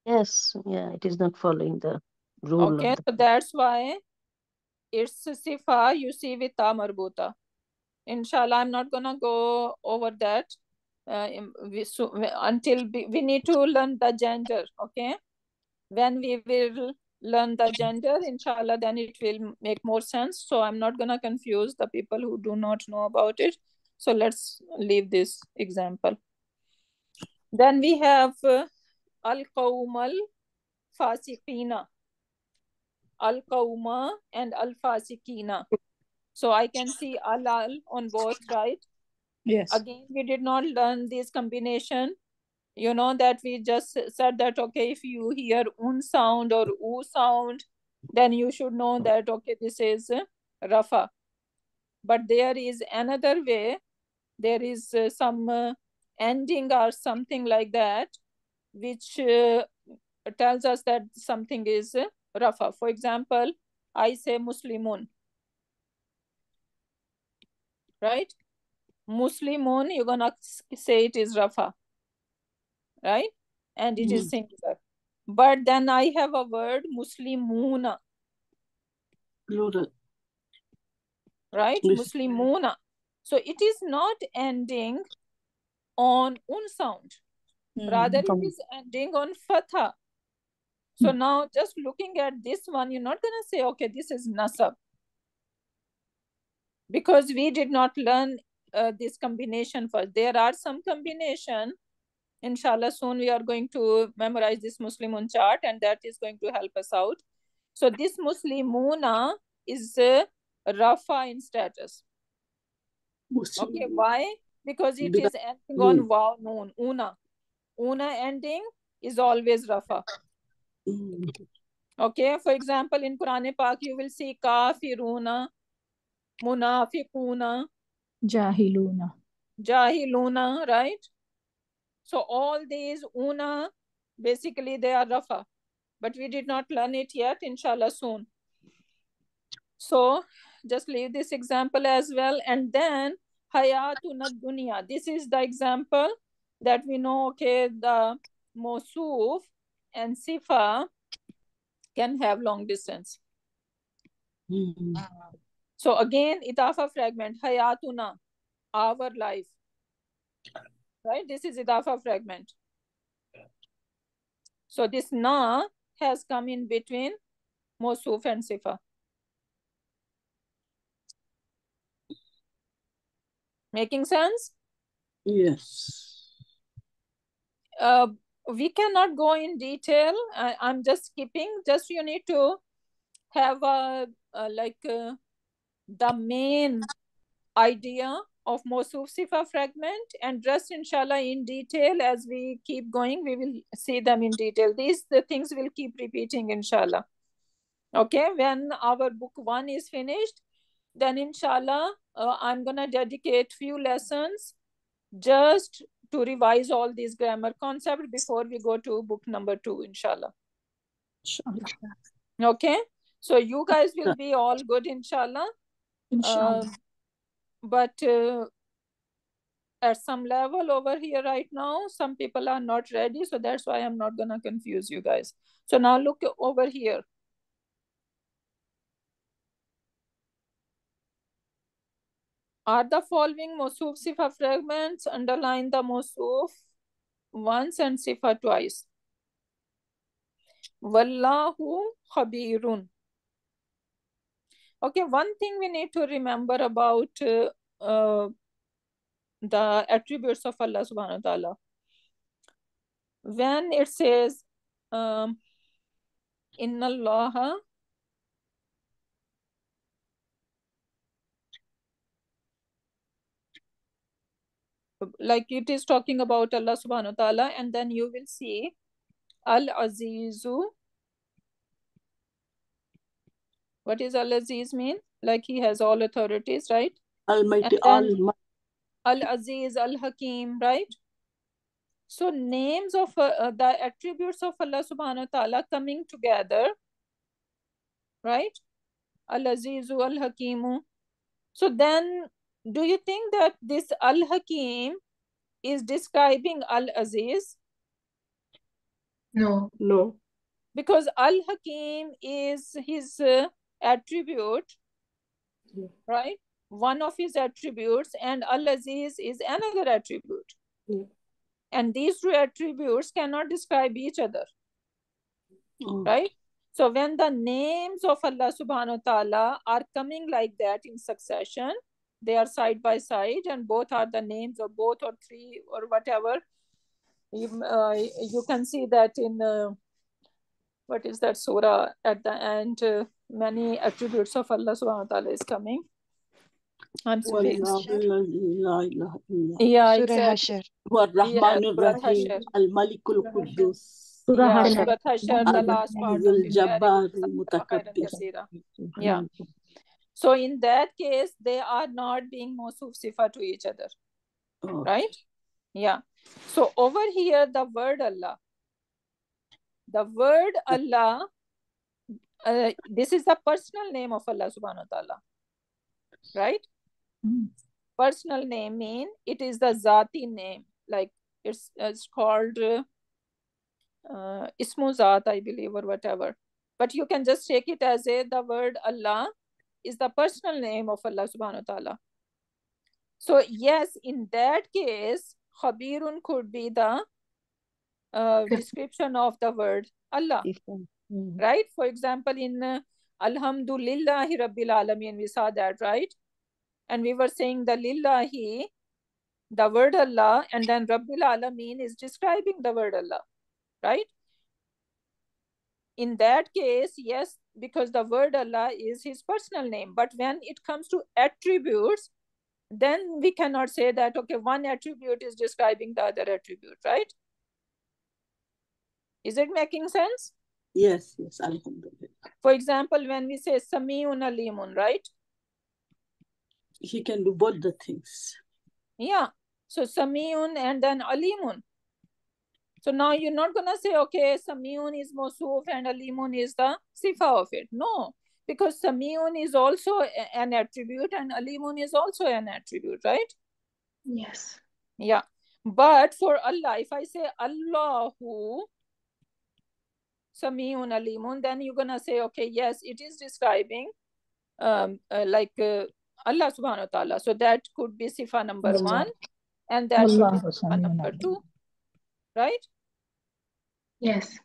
Yes, yeah, it is not following the rule. Okay, so that's why it's Sifa you see with ta marbuta. Inshallah, I'm not gonna go over that until we need to learn the gender. Okay, when we will learn the gender, inshallah, then it will make more sense. So I'm not gonna confuse the people who do not know about it. So let's leave this example. Then we have al-qawm al-fasiqina, al-qawma and al-fasiqina. So I can see al on both, right? Yes. Again, we did not learn this combination. You know that we just said that, okay, if you hear un sound or u sound, then you should know that, okay, this is Rafa. But there is another way. There is some ending or something like that, which tells us that something is Rafa. For example, I say Muslimun, right? Muslimun, you're gonna say it is Rafa, right? And it is singular. But then I have a word Muslimuna, Plural. right? Muslimuna. So it is not ending on un sound. Rather, it is ending on fatha. So now just looking at this one, you're not gonna say, okay, this is nasab, because we did not learn this combination first. There are some combination. Inshallah, soon we are going to memorize this Muslimun chart, and that is going to help us out. So this Muslimuna is Rafa in status. Okay, why? Because it is ending on waw noon, una. Una ending is always Rafa. Okay, for example, in Quran Pak, you will see kafiruna, munafiquna, Jahiluna. jahiluna, right? So all these una, basically they are Rafa, but we did not learn it yet, inshallah soon. So just leave this example as well. And then hayatuna dunya. This is the example that we know, okay, the Mowsoof and Sifa can have long distance. So again, idafa fragment, hayatuna, our life. Right? This is idafa fragment. So this na has come in between Mowsoof and Sifa. Making sense? Yes. We cannot go in detail. I'm just skipping. Just you need to have the main idea of Mowsoof Sifa fragment, and just inshallah in detail as we keep going, we will see them in detail. The things will keep repeating inshallah. Okay, when our book 1 is finished, then inshallah I'm gonna dedicate few lessons just to revise all these grammar concepts before we go to book number 2, inshallah. Okay, so you guys will be all good, inshallah. But at some level over here right now, some people are not ready, so that's why I'm not gonna confuse you guys. So now look over here. Are the following Mowsoof Sifa fragments? Underline the Mowsoof once and Sifa twice. Wallahu khabirun. Okay, one thing we need to remember about the attributes of Allah subhanahu wa ta'ala. When it says Inna Allah like it is talking about Allah subhanahu wa ta'ala, and then you will see Al-Azizu. What is Al-Aziz mean? Like he has all authorities, right? Almighty, Al-Aziz, Al-Hakim, right? So names of the attributes of Allah subhanahu wa ta'ala coming together, right? Al-Azizu, Al-Hakimu. So then do you think that this Al-Hakim is describing Al-Aziz? No. No. Because Al-Hakim is his attribute, right? One of his attributes, and Al-Aziz is another attribute. And these two attributes cannot describe each other, right? So when the names of Allah subhanahu wa ta'ala are coming like that in succession, they are side by side and both are the names of both or three or whatever. You can see that in what is that surah at the end, many attributes of Allah subhanahu wa ta'ala is coming. I'm speaking. Yeah, exactly. Rahman Rahim, Al-Malik Al-Quddus. Yeah, Surah Hashar, the last part of it. Al-Jabbar. Yeah. So in that case, they are not being Mowsoof Sifa to each other, right? Yeah. So over here, the word Allah. The word Allah, this is the personal name of Allah subhanahu wa ta'ala, right? Personal name mean it is the Zati name, like it's called Ismu Zat, I believe, or whatever. But you can just take it as the word Allah is the personal name of Allah subhanahu wa ta'ala. So yes, in that case, Khabirun could be the description of the word Allah, right? For example, in Alhamdulillahi Rabbil Alameen, we saw that, right? And we were saying the Lillahi, the word Allah, and then Rabbil Alameen is describing the word Allah, right? In that case, yes, because the word Allah is his personal name. But when it comes to attributes, then we cannot say that, okay, one attribute is describing the other attribute, right? Is it making sense? Yes, yes, Alhamdulillah. For example, when we say Sami'un Alimun, right? He can do both the things. Yeah. So Sami'un and then Alimun. So now you're not going to say, okay, Sami'un is Mowsoof and Alimun is the Sifa of it. No, because Sami'un is also an attribute and Alimun is also an attribute, right? Yes. Yeah. But for Allah, if I say Allahu Sami'un Alimun, then you're going to say, okay, yes, it is describing Allah subhanahu wa ta'ala. So that could be Sifa number 1 and that could be Sifa number 2. Right? Yes.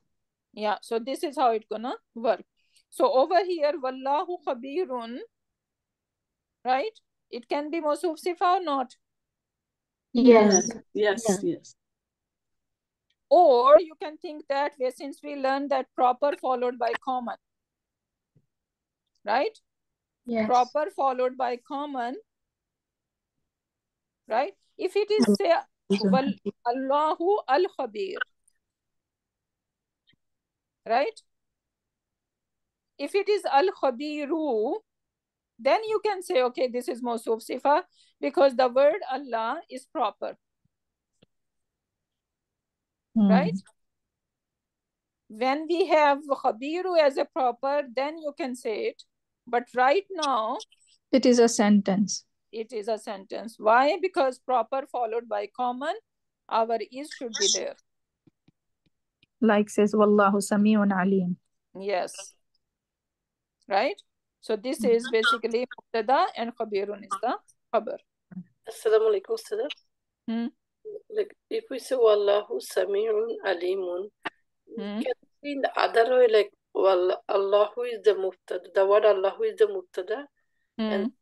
Yeah, so this is how it's gonna work. So over here, Wallahu Khabirun, right? It can be Mowsoof Sifa or not? Yes. Yes, yes. Or you can think that way, since we learned that proper followed by common. Right? Yes. Proper followed by common. Right? If it is say Allahu Al-Khabir. Right? If it is Al-Khabiru, then you can say, okay, this is Mowsoof Sifa because the word Allah is proper. right? When we have khabiru as a proper, then you can say it. But right now, it is a sentence. It is a sentence. Why? Because proper followed by common, our is should be there. Like says, Wallahu Sami'un Alim. Yes. Right? So this is basically mubtada and khabirun is the khabar. Assalamu alaikum, Ustad. Like if we say Wallahu Sami'un Alimun, can we see in the other way like Allahu is the mubtada, the word Allahu is the mubtada, and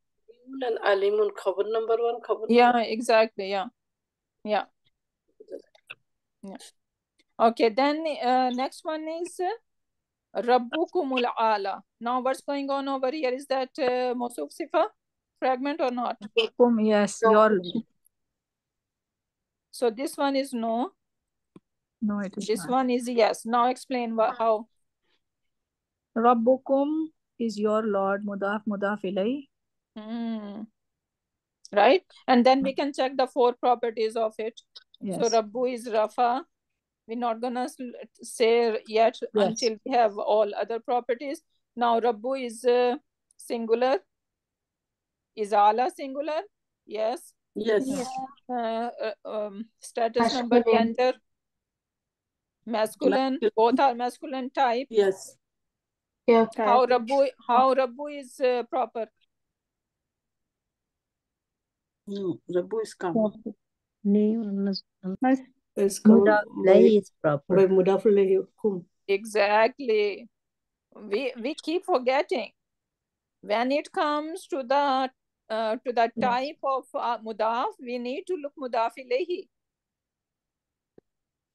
Alimun khabar number one, khabar Yeah, exactly. Yeah. Okay, then next one is Rabbukumul Ala. Now what's going on over here? Is that Mowsoof Sifa fragment or not? Yes, your Lord. So this one is no. No, it is This not. one is yes. Now explain how. Rabbukum is your Lord, mudaf ilay. Right? And then we can check the 4 properties of it. Yes. So Rabbu is Rafa. We're not gonna say yet until we have all other properties. Now Rabbu is singular. Is Ala singular? Yes. Yes. Status number gender. Masculine. Both are masculine type. Yes. Yeah. How Rabbu is proper? No, Rabbu is common. Is proper. By mudaf ilayhi kum. Exactly. We keep forgetting. When it comes to the type of mudaf, we need to look mudaf ilayhi.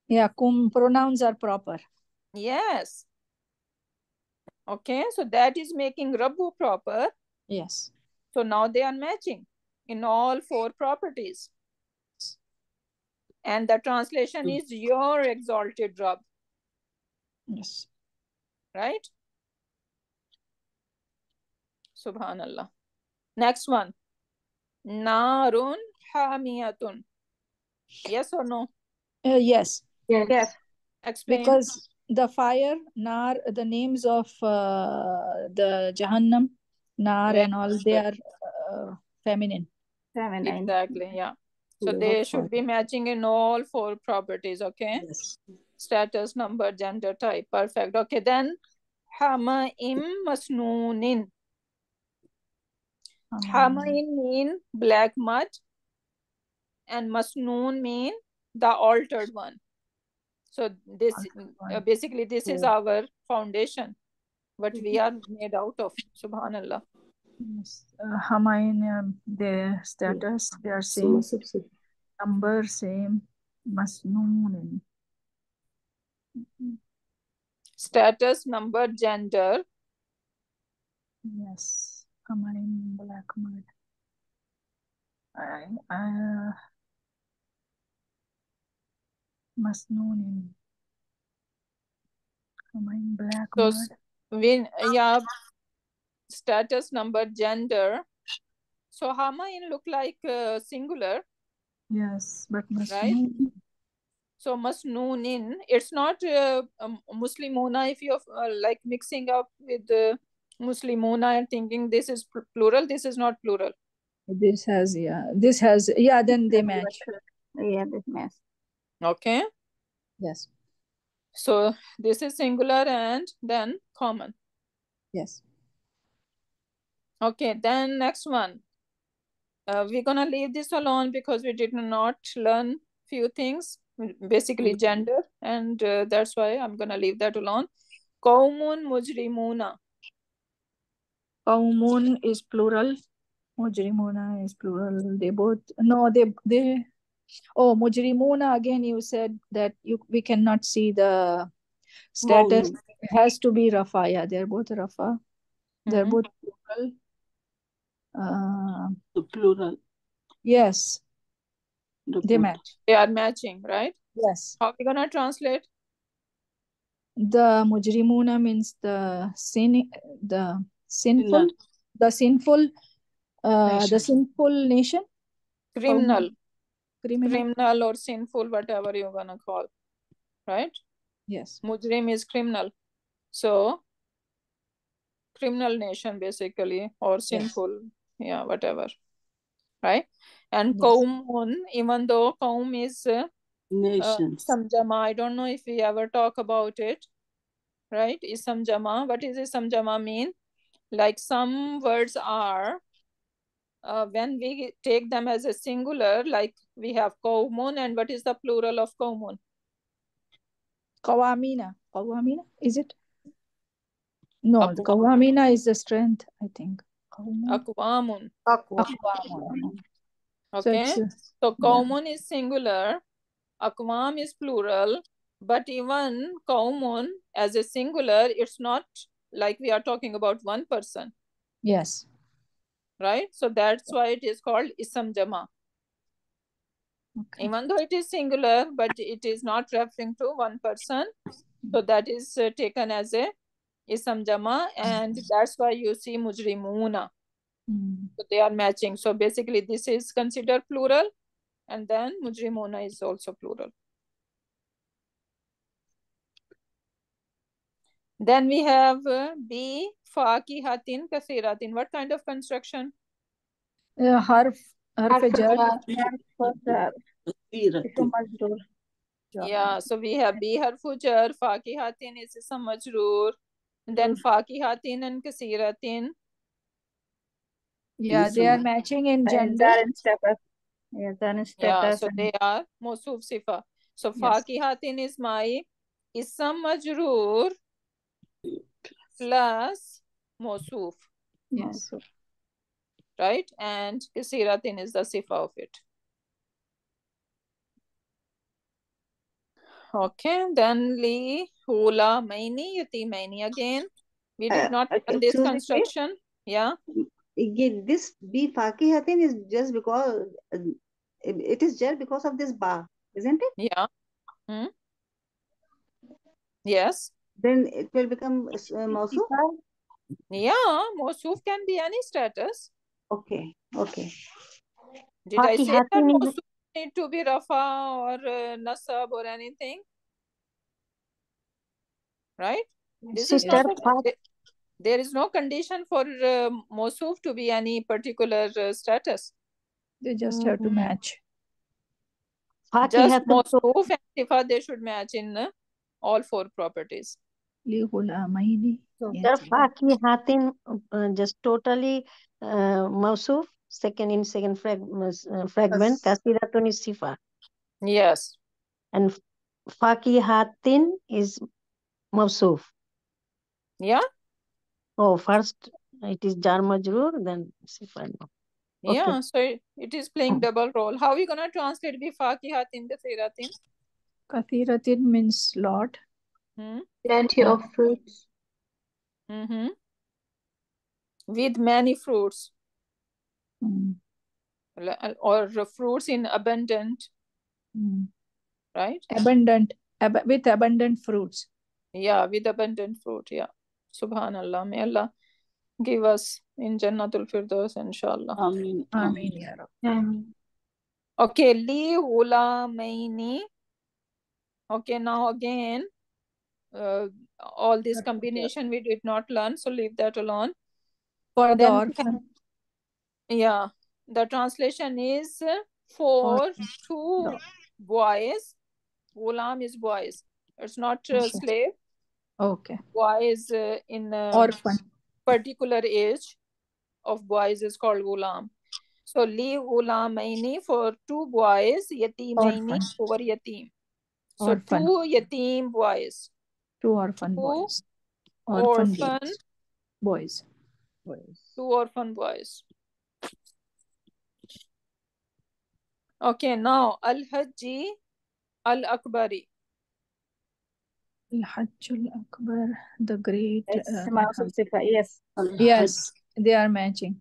Yeah, kum pronouns are proper. Yes. Okay, so that is making Rabbu proper. Yes. So now they are matching in all 4 properties. And the translation is your exalted Rabb. Yes. Right? Subhanallah. Next one. Narun hamiyatun. Yes or no? Yes. Yes. Explain. Because the fire, nar, the names of the Jahannam, nar and all, they are feminine. Exactly, yeah. So they should be matching in all 4 properties, okay? Yes. Status, number, gender, type. Perfect. Okay, then Hama'im masnunin. Hama'in mean black mud and masnoon mean the altered one. So this basically this is our foundation, what we are made out of. Subhanallah. Yes. Hamain, their status, they are same. Number same. Masnoon. Status, number, gender. Yes. Hamain, black mud. Masnoon. Hamain, black So mud. Status, number, gender. So Hamain look like singular. Yes, but masnoon. Right? So masnoonin, it's not muslimuna. If you're like mixing up with muslimuna and thinking this is plural, this is not plural. This has, then they match. Yeah, this match. Okay. Yes. So this is singular and then common. Yes. Okay, then next one. We're gonna leave this alone because we did not learn few things, basically gender, and that's why I'm gonna leave that alone. Qawmun mujrimuna. Qawmun is plural. Mujrimuna is plural. They both, Mujrimuna, again you said that we cannot see the status. It has to be Rafa. Yeah, they're both Rafa. They're both plural. The plural. Yes. They match. They are matching, right? Yes. How are we gonna translate? The mujrimuna means the sinful nation. Criminal or sinful, whatever you're gonna call. right? Yes. Mujrim is criminal. So criminal nation basically, or sinful, yeah, whatever, right? And Yes. qawmun, even though qawm is Nations. ism jama, I don't know if we ever talk about it, right? Ism jama. What is ism jama mean? Like some words are when we take them as a singular, like we have qawmun, and what is the plural of qawmun? Qawamina. Qawamina, is it? No, Aqwam. Qawamina is the strength, I think. Qawmun. Aqwamun. Aqwamun. So Okay. it's So qawmun is singular, aqwam is plural, but even qawmun as a singular, it's not like we are talking about one person, yes. right? So that's why it is called isam jama. Okay. Even though it is singular, but it is not referring to one person. So that is taken as a isam jama, and that's why you see mujrimuna. So they are matching. So basically this is considered plural, and then mujrimuna is also plural. Then we have B, fakihatin kathiratin. What kind of construction? Harf jar. Yeah, so we have B harfu jar, fakihatin is ism majroor, then fakihatin and kasiratin. Yeah, they are matching in gender. Yeah, so they are Mowsoof Sifa. So fakihatin is my ism majroor plus Mowsoof. Yes. Right? And kasiratin is the Sifa of it. Okay, then li hula maini yatimaini again. We did not learn this construction. Yeah. Again, this B fakihatin is just because it is just because of this ba, isn't it? Yeah. Yes. Then it will become Mowsoof. Yeah, Mowsoof can be any status. Okay. Okay. Did I say that Mowsoof need to be Rafa or Nasab or anything? Right? This is not there is no condition for Mowsoof to be any particular status. They just have to match. Just Mowsoof and Sifa, they should match in all four properties. So fakihatin just totally Mowsoof, second fragment, kasiratun is Sifa. Yes. And fakihatin is Mowsoof. Yeah. Oh, first it is jar majroor, then Sifa. Yeah, so it is playing double role. How are we gonna translate bi fakihatin kathiratin? Kathiratin means lot. Plenty of fruits. With many fruits. Or fruits in abundant. Right? Abundant. With abundant fruits. Yeah, with abundant fruit. Yeah. Subhanallah. May Allah give us in Jannatul Firdaus, inshallah. Ameen. Ameen, ya Rab. Ameen. Okay, li ghulamaini. Okay, now again, all this combination we did not learn, so leave that alone. For the orphan. Yeah, the translation is for two boys. Ghulam is boys. It's not slave. Okay. Boys in orphan. Particular age of boys is called ghulam. So li ghulamaini for two boys, yatimaini over yatim. So Orphan. two yatim boys. Two orphan boys. Orphan boys. Two orphan boys. Okay, now Al-Hajji Al-Akbari. Al-Hajj Al-Akbar, the great. Yes. Yes, they are matching.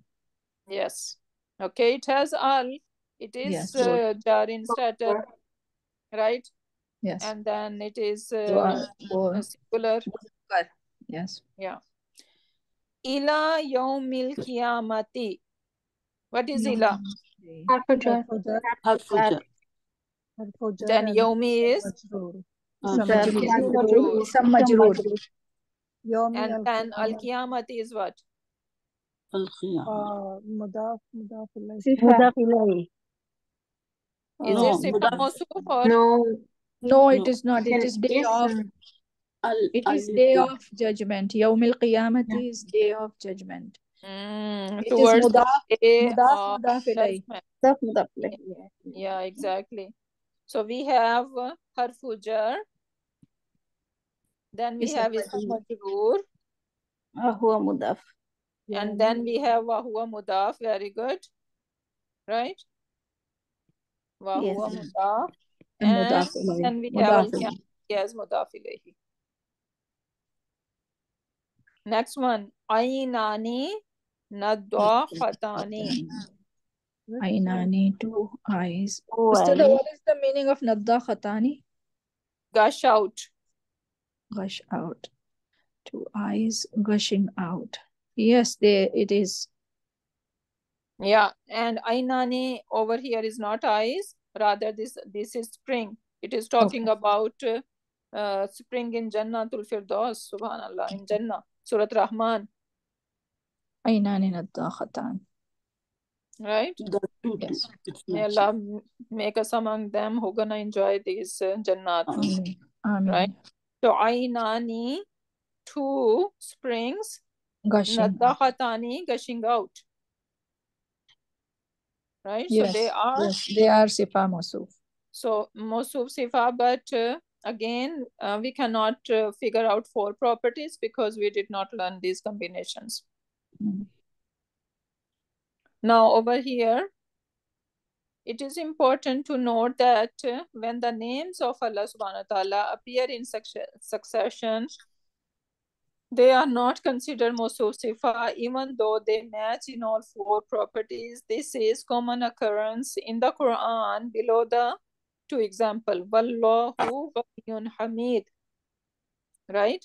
Yes. Okay, it has Al. It is jar in status, right? Yes. And then it is singular. Yes. Yeah. Ila yawmil qiyamati. What is ila? Harfujar. Then yawmi is Some majroor. And then al-Qiyamah is what? مضاف إليه. مضاف إليه. Is it Sifa Mawsoof or? No, it is not. It is day of. It is day of judgment. Yawm al-Qiyamati is day of judgment. It is Towards the day mudaf of ilayh. judgment. Yeah, exactly. So we have harfu jar. Then we have ism majroor. Huwa mudaf. And then we have wa huwa mudaf. Very good. Right? Wa huwa mudaf. And then we have al-Qiyamati as mudaf ilayhi. Next one. Aynani nadakhatani. Aynani, two eyes. Ustada, what is the meaning of nadakhatani? Gush out. Gush out. Two eyes gushing out. Yes, it is. Yeah, and Ainani over here is not eyes. Rather, this is spring. It is talking about spring in Jannatul Firdaus. Subhanallah, in Jannah. Surat Rahman. Aynani nadakhatan. Right? Yes. May Allah make us among them who gonna enjoy these Jannat. Amen. Right? So Ainani, two springs. Nadakhatani, gushing out. Right? Yes, so they are Sifa Mawsoof. So Mowsoof Sifa, but again, we cannot figure out four properties because we did not learn these combinations. Now over here, it is important to note that when the names of Allah subhanahu wa ta'ala appear in succession, they are not considered Mowsoof Sifa, even though they match in all four properties. This is common occurrence in the Quran below the two example. Wallahu Ghaniyun Hamid. Right?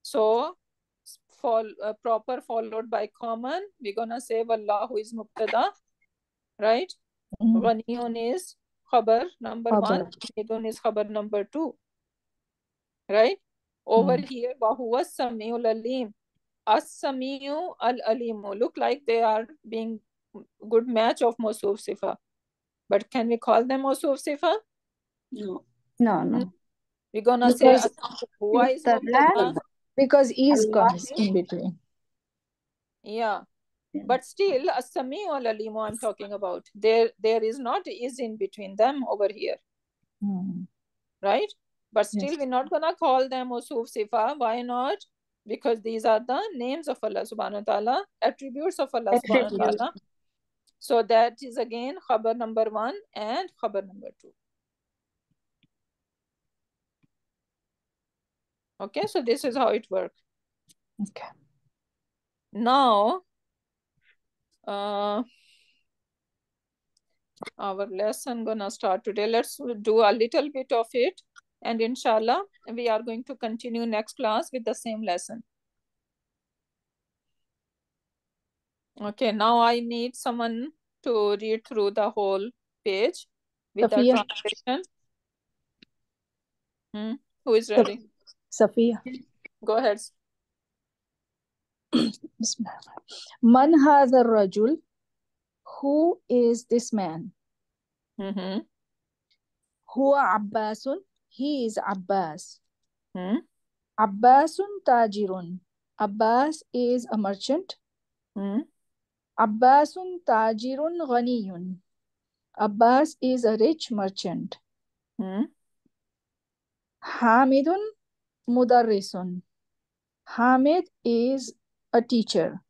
So proper followed by common, we're gonna say Wallahu is Mubtada. Right? Ghaniyun is Khabar number 1. Hamidun is Khabar number 2. Right? Over here, Wahuwa Samiul Alim. As-Samiu al-Alimu. Look like they are being good match of Mowsoof Sifa. But can we call them Mowsoof Sifa? No. We're gonna say Huwa is Mubtada. Because is comes in between. Yeah. But still, As-Samiu al-Alimu I'm talking about. There is not is in between them over here. Right? But still, we're not gonna call them Mowsoof Sifa. Why not? Because these are the names of Allah subhanahu wa ta'ala, attributes of Allah subhanahu wa ta'ala. So that is again Khabar number 1 and Khabar number 2. Okay, so this is how it works. Okay. Now, our lesson gonna start today. Let's do a little bit of it. And inshallah, we are going to continue next class with the same lesson. Okay, now I need someone to read through the whole page with the translation. Who is ready? Safiya. Go ahead. Man hadha ar-rajul? Who is this man? Huwa Abbasun. He is Abbas. Abbasun tajirun. Abbas is a merchant. Abbasun tajirun ghaniyun. Abbas is a rich merchant. Hamidun mudarrisun. Hamid is a teacher.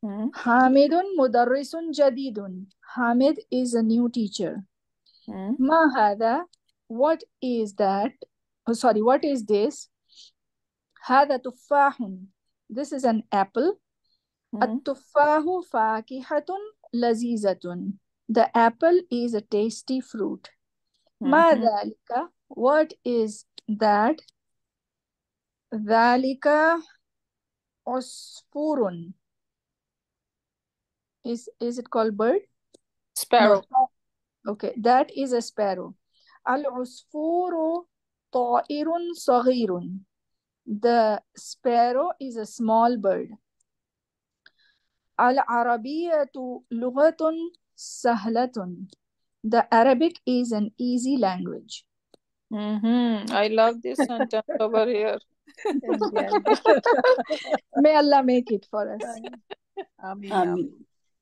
Hamidun mudarrisun jadidun. Hamid is a new teacher. Ma hada, what is that? Oh, sorry, what is this? Hada tuffahun. This is an apple. At-tuffahu fakihatun lazizatun. The apple is a tasty fruit. Ma dhalika, what is that? Dhalika usfurun. Is it called bird? Sparrow. No. Okay, that is a sparrow. Al-usfuru طائر صغير. The sparrow is a small bird. العربية لغة سهلة. The Arabic is an easy language. I love this sentence over here. May Allah make it for us.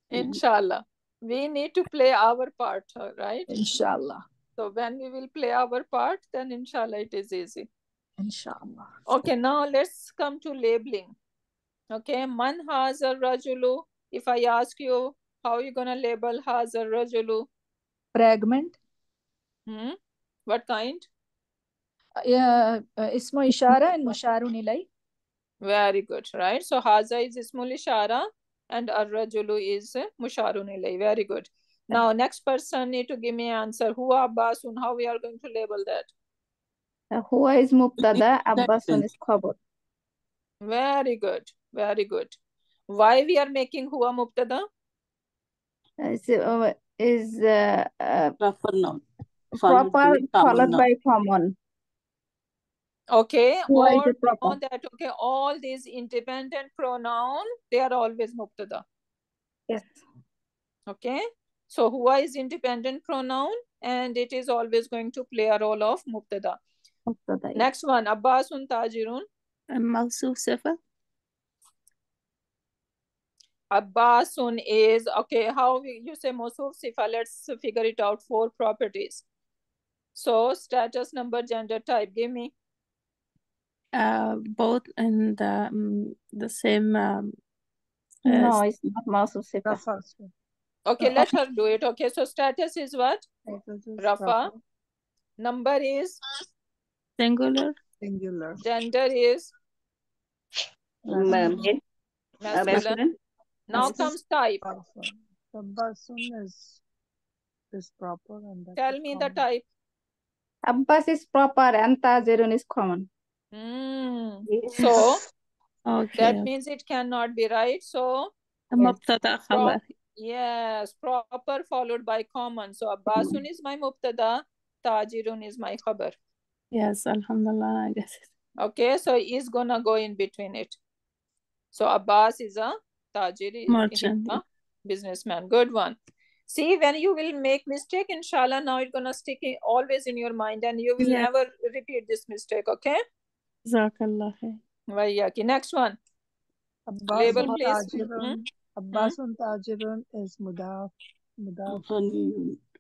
Inshallah. We need to play our part, right? Inshallah. So when we will play our part, then inshallah it is easy. Inshallah. Okay, now let's come to labeling. Okay, man haza rajulu. If I ask you, how are you gonna label haza rajulu? Fragment. What kind? اسمه إشارة and مشار إليه. Very good, right? So haza is ismul ishara and ar-rajulu is musharun ilay. Very good. Now next person need to give me answer. Huwa Abbasun. How we are going to label that? Huwa is mubtada, Abbasun is khabar. Very good. Very good. Why we are making huwa mubtada? Is proper noun. Proper followed by common. Okay. Huwa Or is a proper. know that okay, all these independent pronoun, they are always mubtada. Yes. Okay. So huwa is independent pronoun and it is always going to play a role of mubtada. Mubtada, yes. Next one, Abbasun Tajirun. Mowsoof Sifa. Abbasun is, okay, how you say Mowsoof Sifa? Let's figure it out. 4 properties. So status, number, gender, type. Give me. Both in the same. No, it's not Mowsoof Sifa. Okay, let her do it. Okay, so status is what? Rafa. Number is? Singular. Gender is? Masculine. Masculine. Now comes type. Abbasun is proper and that Tell is me common. the type. Abbas is proper and Tajirun is common. So Okay. that means it cannot be right. So Mubtada khabar. yes, proper followed by common. So Abbasun is my mubtada, Tajirun is my khabar. Yes, alhamdulillah, I guess it. Okay, so is gonna go in between it. So Abbas is a Tajiri, Merchant. a businessman. Good one. See, when you will make mistake, inshallah, now it's gonna stick always in your mind and you will never repeat this mistake, okay? Jazakallah khair. Vayyaki. Next one. Label, please. Abbasun Tajirun is mudaf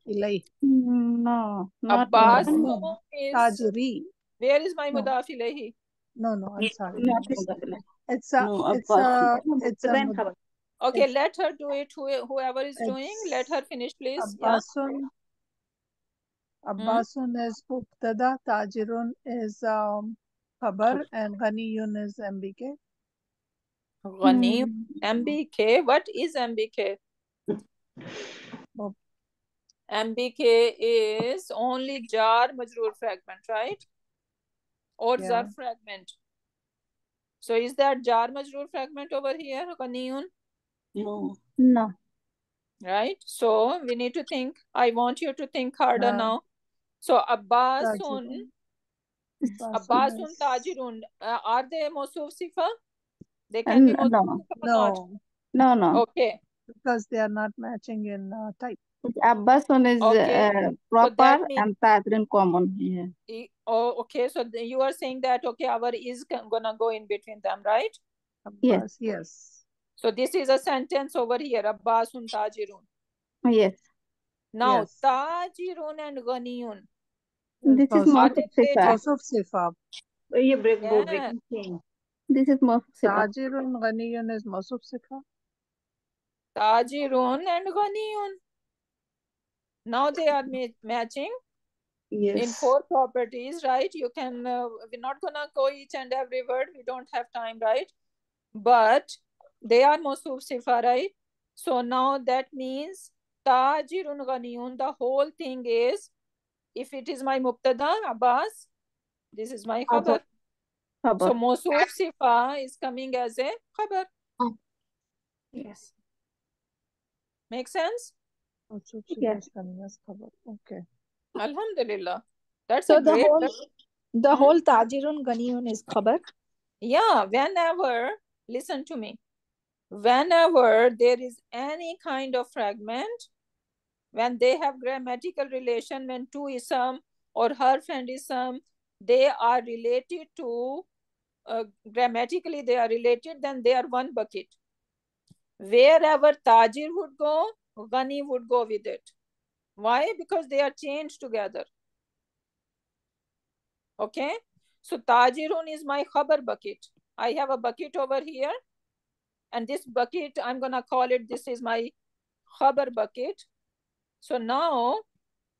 ilay. No, not Abbasun is. Tajiri. Where is my mudaf ilayhi? No, I'm sorry. Not It's a Okay, let her do it. Whoever is doing, let her finish, please. Abbasun is mubtada, Tajirun is khabar, and Ghaniyun is MBK. Ghani, MBK. What is MBK? MBK is only jar majroor fragment, right? Or zar fragment. So is that jar majroor fragment over here, Ghaniyun? No. Right? So we need to think. I want you to think harder now. So Abbasun Tajirun, are they Mowsoof Sifa? They can be Mowsoof Sifa or not? No. Okay. Because they are not matching in type. Abbasun is proper so and Tajirun common. Yeah. Okay. So you are saying that, okay, our is gonna go in between them, right? Abbas, yes. So this is a sentence over here, Abbasun Tajirun. Yes. Now, Tajirun and Ghaniyun. This is Mowsoof Sifa. This is Mowsoof Sifa. Tajirun, Ghaniyun is Mowsoof Sifa. Tajirun and Ghaniyun. Now they are matching in 4 properties, right? You can, we're not gonna go each and every word. We don't have time, right? But they are Mowsoof Sifa, right? So now that means Tajirun Ghaniyun, the whole thing is, if it is my mubtada, Abbas, this is my khabar. So Mowsoof Sifa is coming as a khabar. Yes. Make sense? Mowsoof Sifa is coming as khabar. Okay. Alhamdulillah. That's So a great. The whole tajirun ganiyun is khabar. Yeah, whenever, listen to me. Whenever there is any kind of fragment, when they have grammatical relation, when two ism or harf and ism, they are related to, grammatically they are related, then they are one bucket. Wherever tajir would go, Ghani would go with it. Why? Because they are changed together. Okay? So tajirun is my khabar bucket. I have a bucket over here. And this bucket, I'm going to call it, this is my khabar bucket. So now,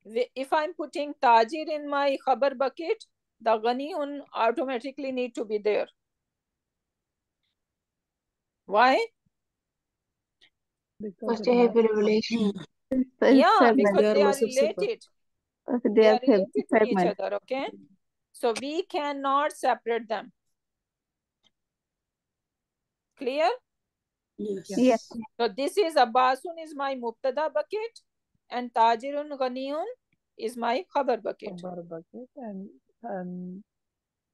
if I'm putting tajir in my khabar bucket, the ghaniyun automatically need to be there. Why? Because they have a relation. Yeah, because they are related. They are related to each fragment. other, okay? So we cannot separate them. Clear? Yes. So this is Abbasun is my mubtada bucket and Tajirun Ghaniyun is my khabar bucket. Khabar bucket and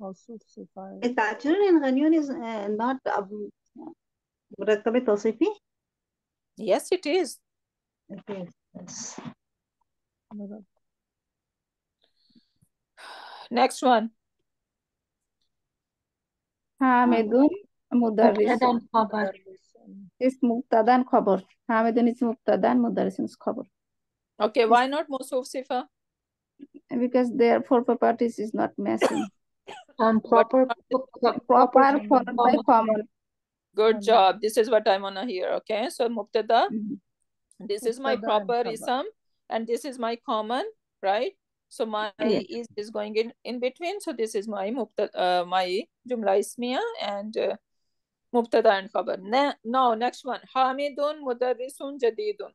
Mowsoof Sifa. Tajirun and Ghaniyun is not Murakkab Tawsifi? Yes, it is. It is. Yes. Next one. Hamidun Mudarrisun is Mubtada and Khabar. Hamidun is Mubtada and Mudarrisun is Khabar. Okay, why not Mowsoof Sifa? Because their proper parties is not matching. Proper followed by common. Good job. This is what I want to hear. Okay, so mubtada. This is my Mubtada proper and khabar. ism and this is my common, right? So my is going in between. So this is my mubtada, my jumla ismiya and mubtada and khabar. Now next one. Hamidun mudarrisun jadidun.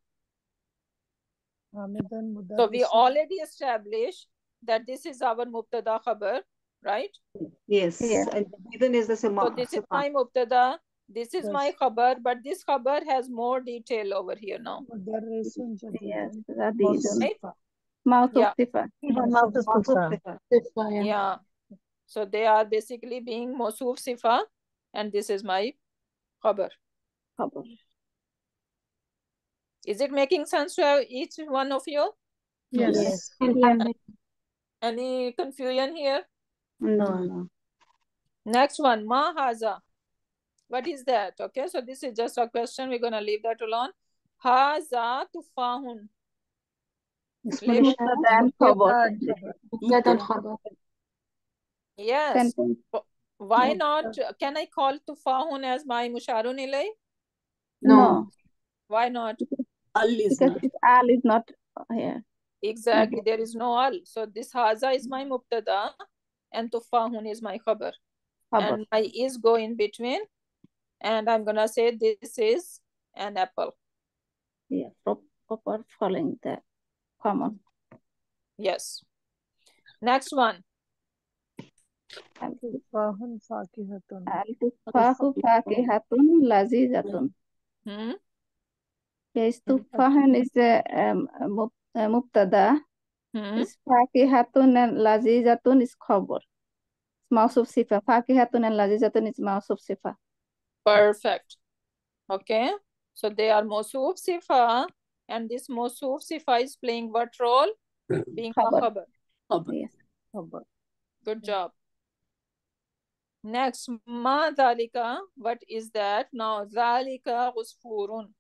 Hamidun mudarrisun. So we already established that this is our mubtada khabar, right? Yes. And Jadidun is the same. So this is my mubtada. This is my khabar, but this khabar has more detail over here now. Mudarrisun jadidun. Right? Mowsoof Sifa. Yeah. So they are basically being Mowsoof Sifa and this is my khabar. Is it making sense to each one of you? Yes. Any confusion here? No. Next one, ma haza. What is that? Okay, so this is just a question. We're gonna leave that alone. Haza tufahun. Yes. Why not? Can I call tufahun as my musharun ilay? No. Why not? Because al is not here. Exactly. There is no al. So this haza is my mubtada and tufahun is my khabar. And my is go in between. And I'm gonna say this is an apple. Yeah, proper following the common. Yes. Next one. Tufahun fakihatun. Al-tufahu fakihatun lazizatun. Yes, tufahun is the mubtada. Is fakihatun and lazizatun is khabar. Mowsoof Sifa. Fakihatun and lazizatun is Mowsoof Sifa. Perfect. Okay. So they are Mowsoof Sifa and this Mowsoof Sifa is playing what role? Being a khabar. Yes. Khabar. Good job. Next, ma dhalika. What is that? Now, dhalika usfurun.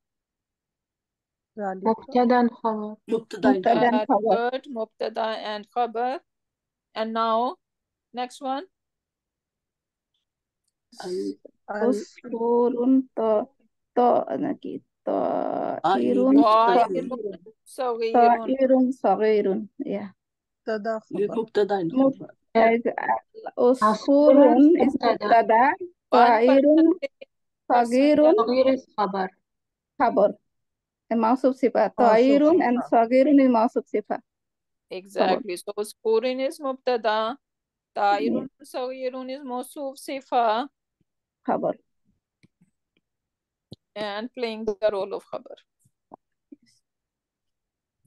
Mubtada and khabar. Good. Mubtada and khabar. And now, next one. Usfurun Saghirun. Yeah. Usfurun is mubtada. Ta'irun Saghirun is khabar. And Mowsoof Sifa. Ta'irun and Saghirun is Mowsoof Sifa. Exactly. So usfurun is mubtada. Ta'irun saghirun is Mowsoof Sifa. Khabar. And playing the role of khabar.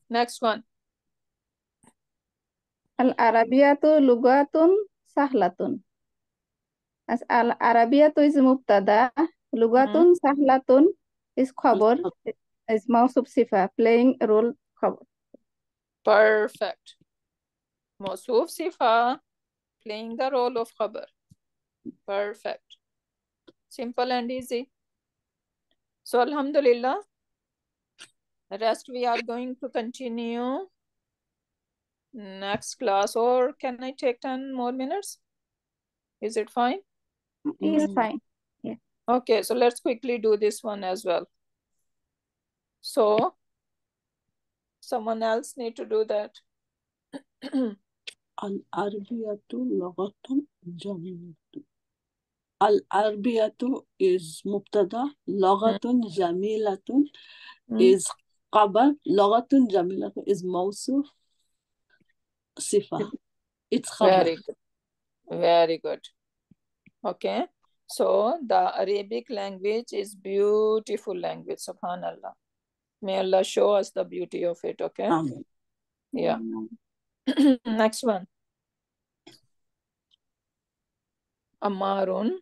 Next one. Al-Arabiyatu lugatun sahlatun. As al-Arabiyatu is mubtada, lugatun sahlatun is khabar, is Mowsoof Sifa, playing a role khabar. Perfect. Mowsoof Sifa, playing the role of khabar. Perfect. Simple and easy. So alhamdulillah, rest we are going to continue next class, or can I take 10 more minutes? Is it fine? It's fine. Yeah. Okay, so let's quickly do this one as well. So someone else need to do that. Al-Arbiyatu Laghatun Jamilatu. Al-Arbiyatu is Mubtada, Laghatun Jamilatun is Qabar, Laghatun Jamilatun is Mawsoof Sifa. It's Khabar. Very good. Very good. Okay. So the Arabic language is beautiful language. Subhanallah. May Allah show us the beauty of it. Okay. Amen. Yeah. Next one. Ammarun.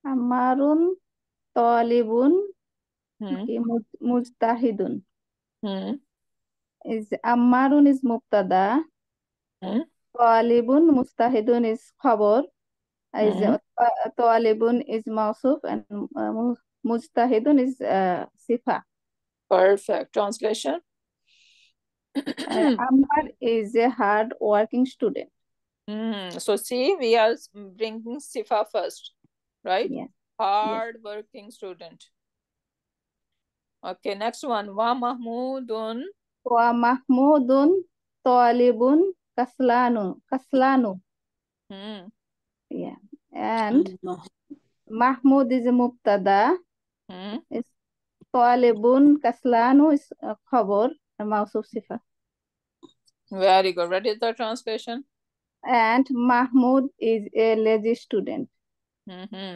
Ammarun talibun mujtahidun. Is Ammarun is mubtada. Talibun mustahidun is khabar. Is talibun is Mawsoof and mujtahidun is Sifa. Perfect. Translation. Ammar is a hard working student. So see, we are bringing Sifa first, right? Yes. Hard working student. Okay, next one. Wa Mahmudun. Wa Mahmudun talibun kaslanu. Yeah. And Mahmud is a mubtada. Is talibun kaslanu is khabar and Mawsoof Sifa. Very good. What is the translation? And Mahmud is a lazy student.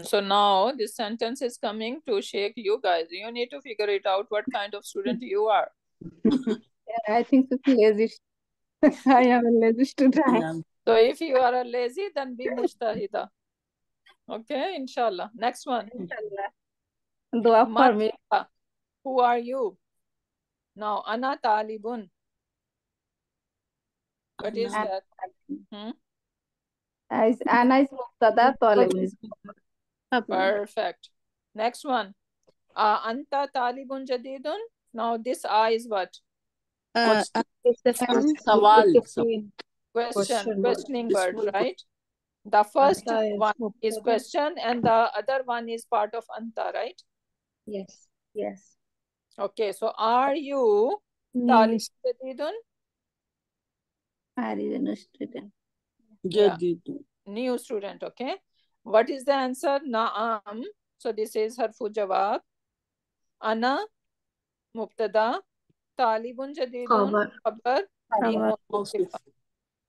So now this sentence is coming to shake you guys. You need to figure it out what kind of student you are. I think it's lazy. I am a lazy student. So if you are a lazy, then be mujtahida. Okay, inshallah. Next one. Inshallah. Dua for me. Who are you? Now, ana talibun. What is that? Ana is mubtada, talibun is perfect. Next one. Anta talibun jadidun. Now this I is what? It's the Sawal. Questioning word, right? The first one is question and the other one is part of anta, right? Yes. Yes. Okay, so are you talibun jadidun? Are you a student? Yeah. New student, okay. What is the answer? Naam. So this is harfu jawab. Ana mubtada. Talibun jadidun. Khabar.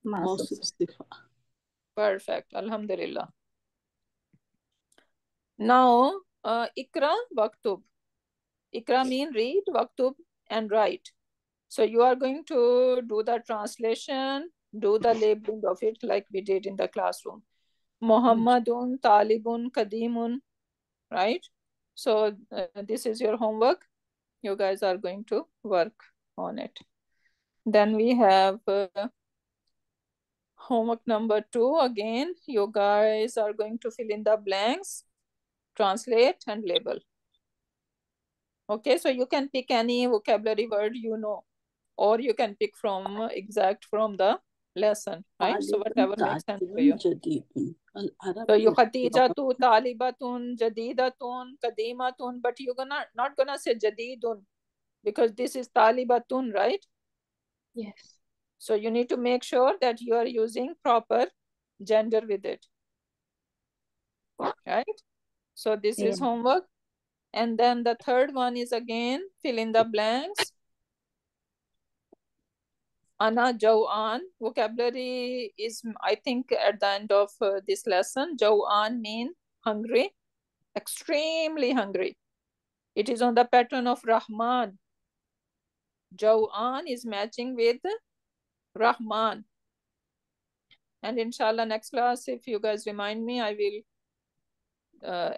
Mawsoof Sifa. Perfect. Alhamdulillah. Now, ikra waktub. Ikra mean read, waktub and write. So you are going to do the translation, do the labeling of it like we did in the classroom. Muhammadun, Talibun, Kadimun, right? So this is your homework. You guys are going to work on it. Then we have homework number 2. Again, you guys are going to fill in the blanks, translate and label. Okay, so you can pick any vocabulary word you know, or you can pick from exact from the lesson, right? So whatever makes sense for you. So you Khatijatu, Talibatun, Jadidatun, Kadimatun, but you're not gonna say Jadidun because this is Talibatun, right? Yes. So you need to make sure that you are using proper gender with it, right? So this is homework. And then the third one is again, fill in the blanks. Ana Jaw'an, vocabulary is, I think, at the end of this lesson. Jaw'an mean hungry, extremely hungry. It is on the pattern of Rahman. Jaw'an is matching with Rahman. And inshallah, next class, if you guys remind me, I will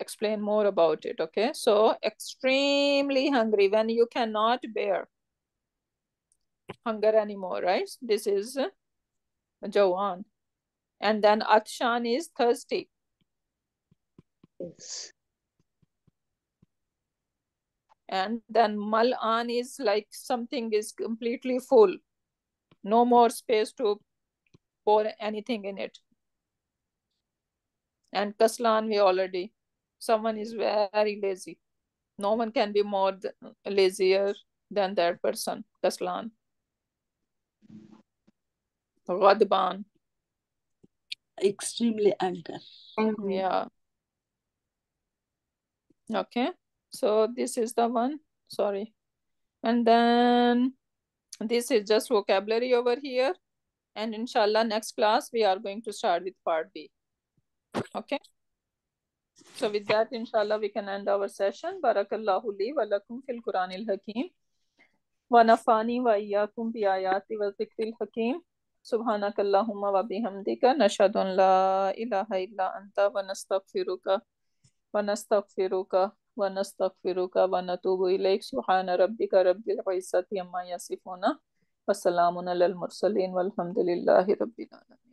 explain more about it. Okay, so extremely hungry, when you cannot bear hunger anymore, right? This is Jawan. And then Atshan is thirsty. Yes. And then Mal'an is like something is completely full, no more space to pour anything in it. And Kaslan, we already, someone is very lazy. No one can be more lazier than that person. Kaslan. Ghadban. Extremely angry. Yeah. Okay. So this is the one. Sorry. And then this is just vocabulary over here. And inshallah, next class, we are going to start with part B. Okay. So with that, inshallah, we can end our session. Barakallahu li wa lakum fil Quranil Hakim. Wa nafani wa iyyakum bi ayati wa zikril hakim. Subhanakallahumma wa bihamdika nashhadu an la ilaha illa anta wa nastaghfiruka wa natubu ilayk. Subhana rabbika rabbil izzati amma yasifuna wa salamun alal mursalin walhamdulillahi rabbil alamin.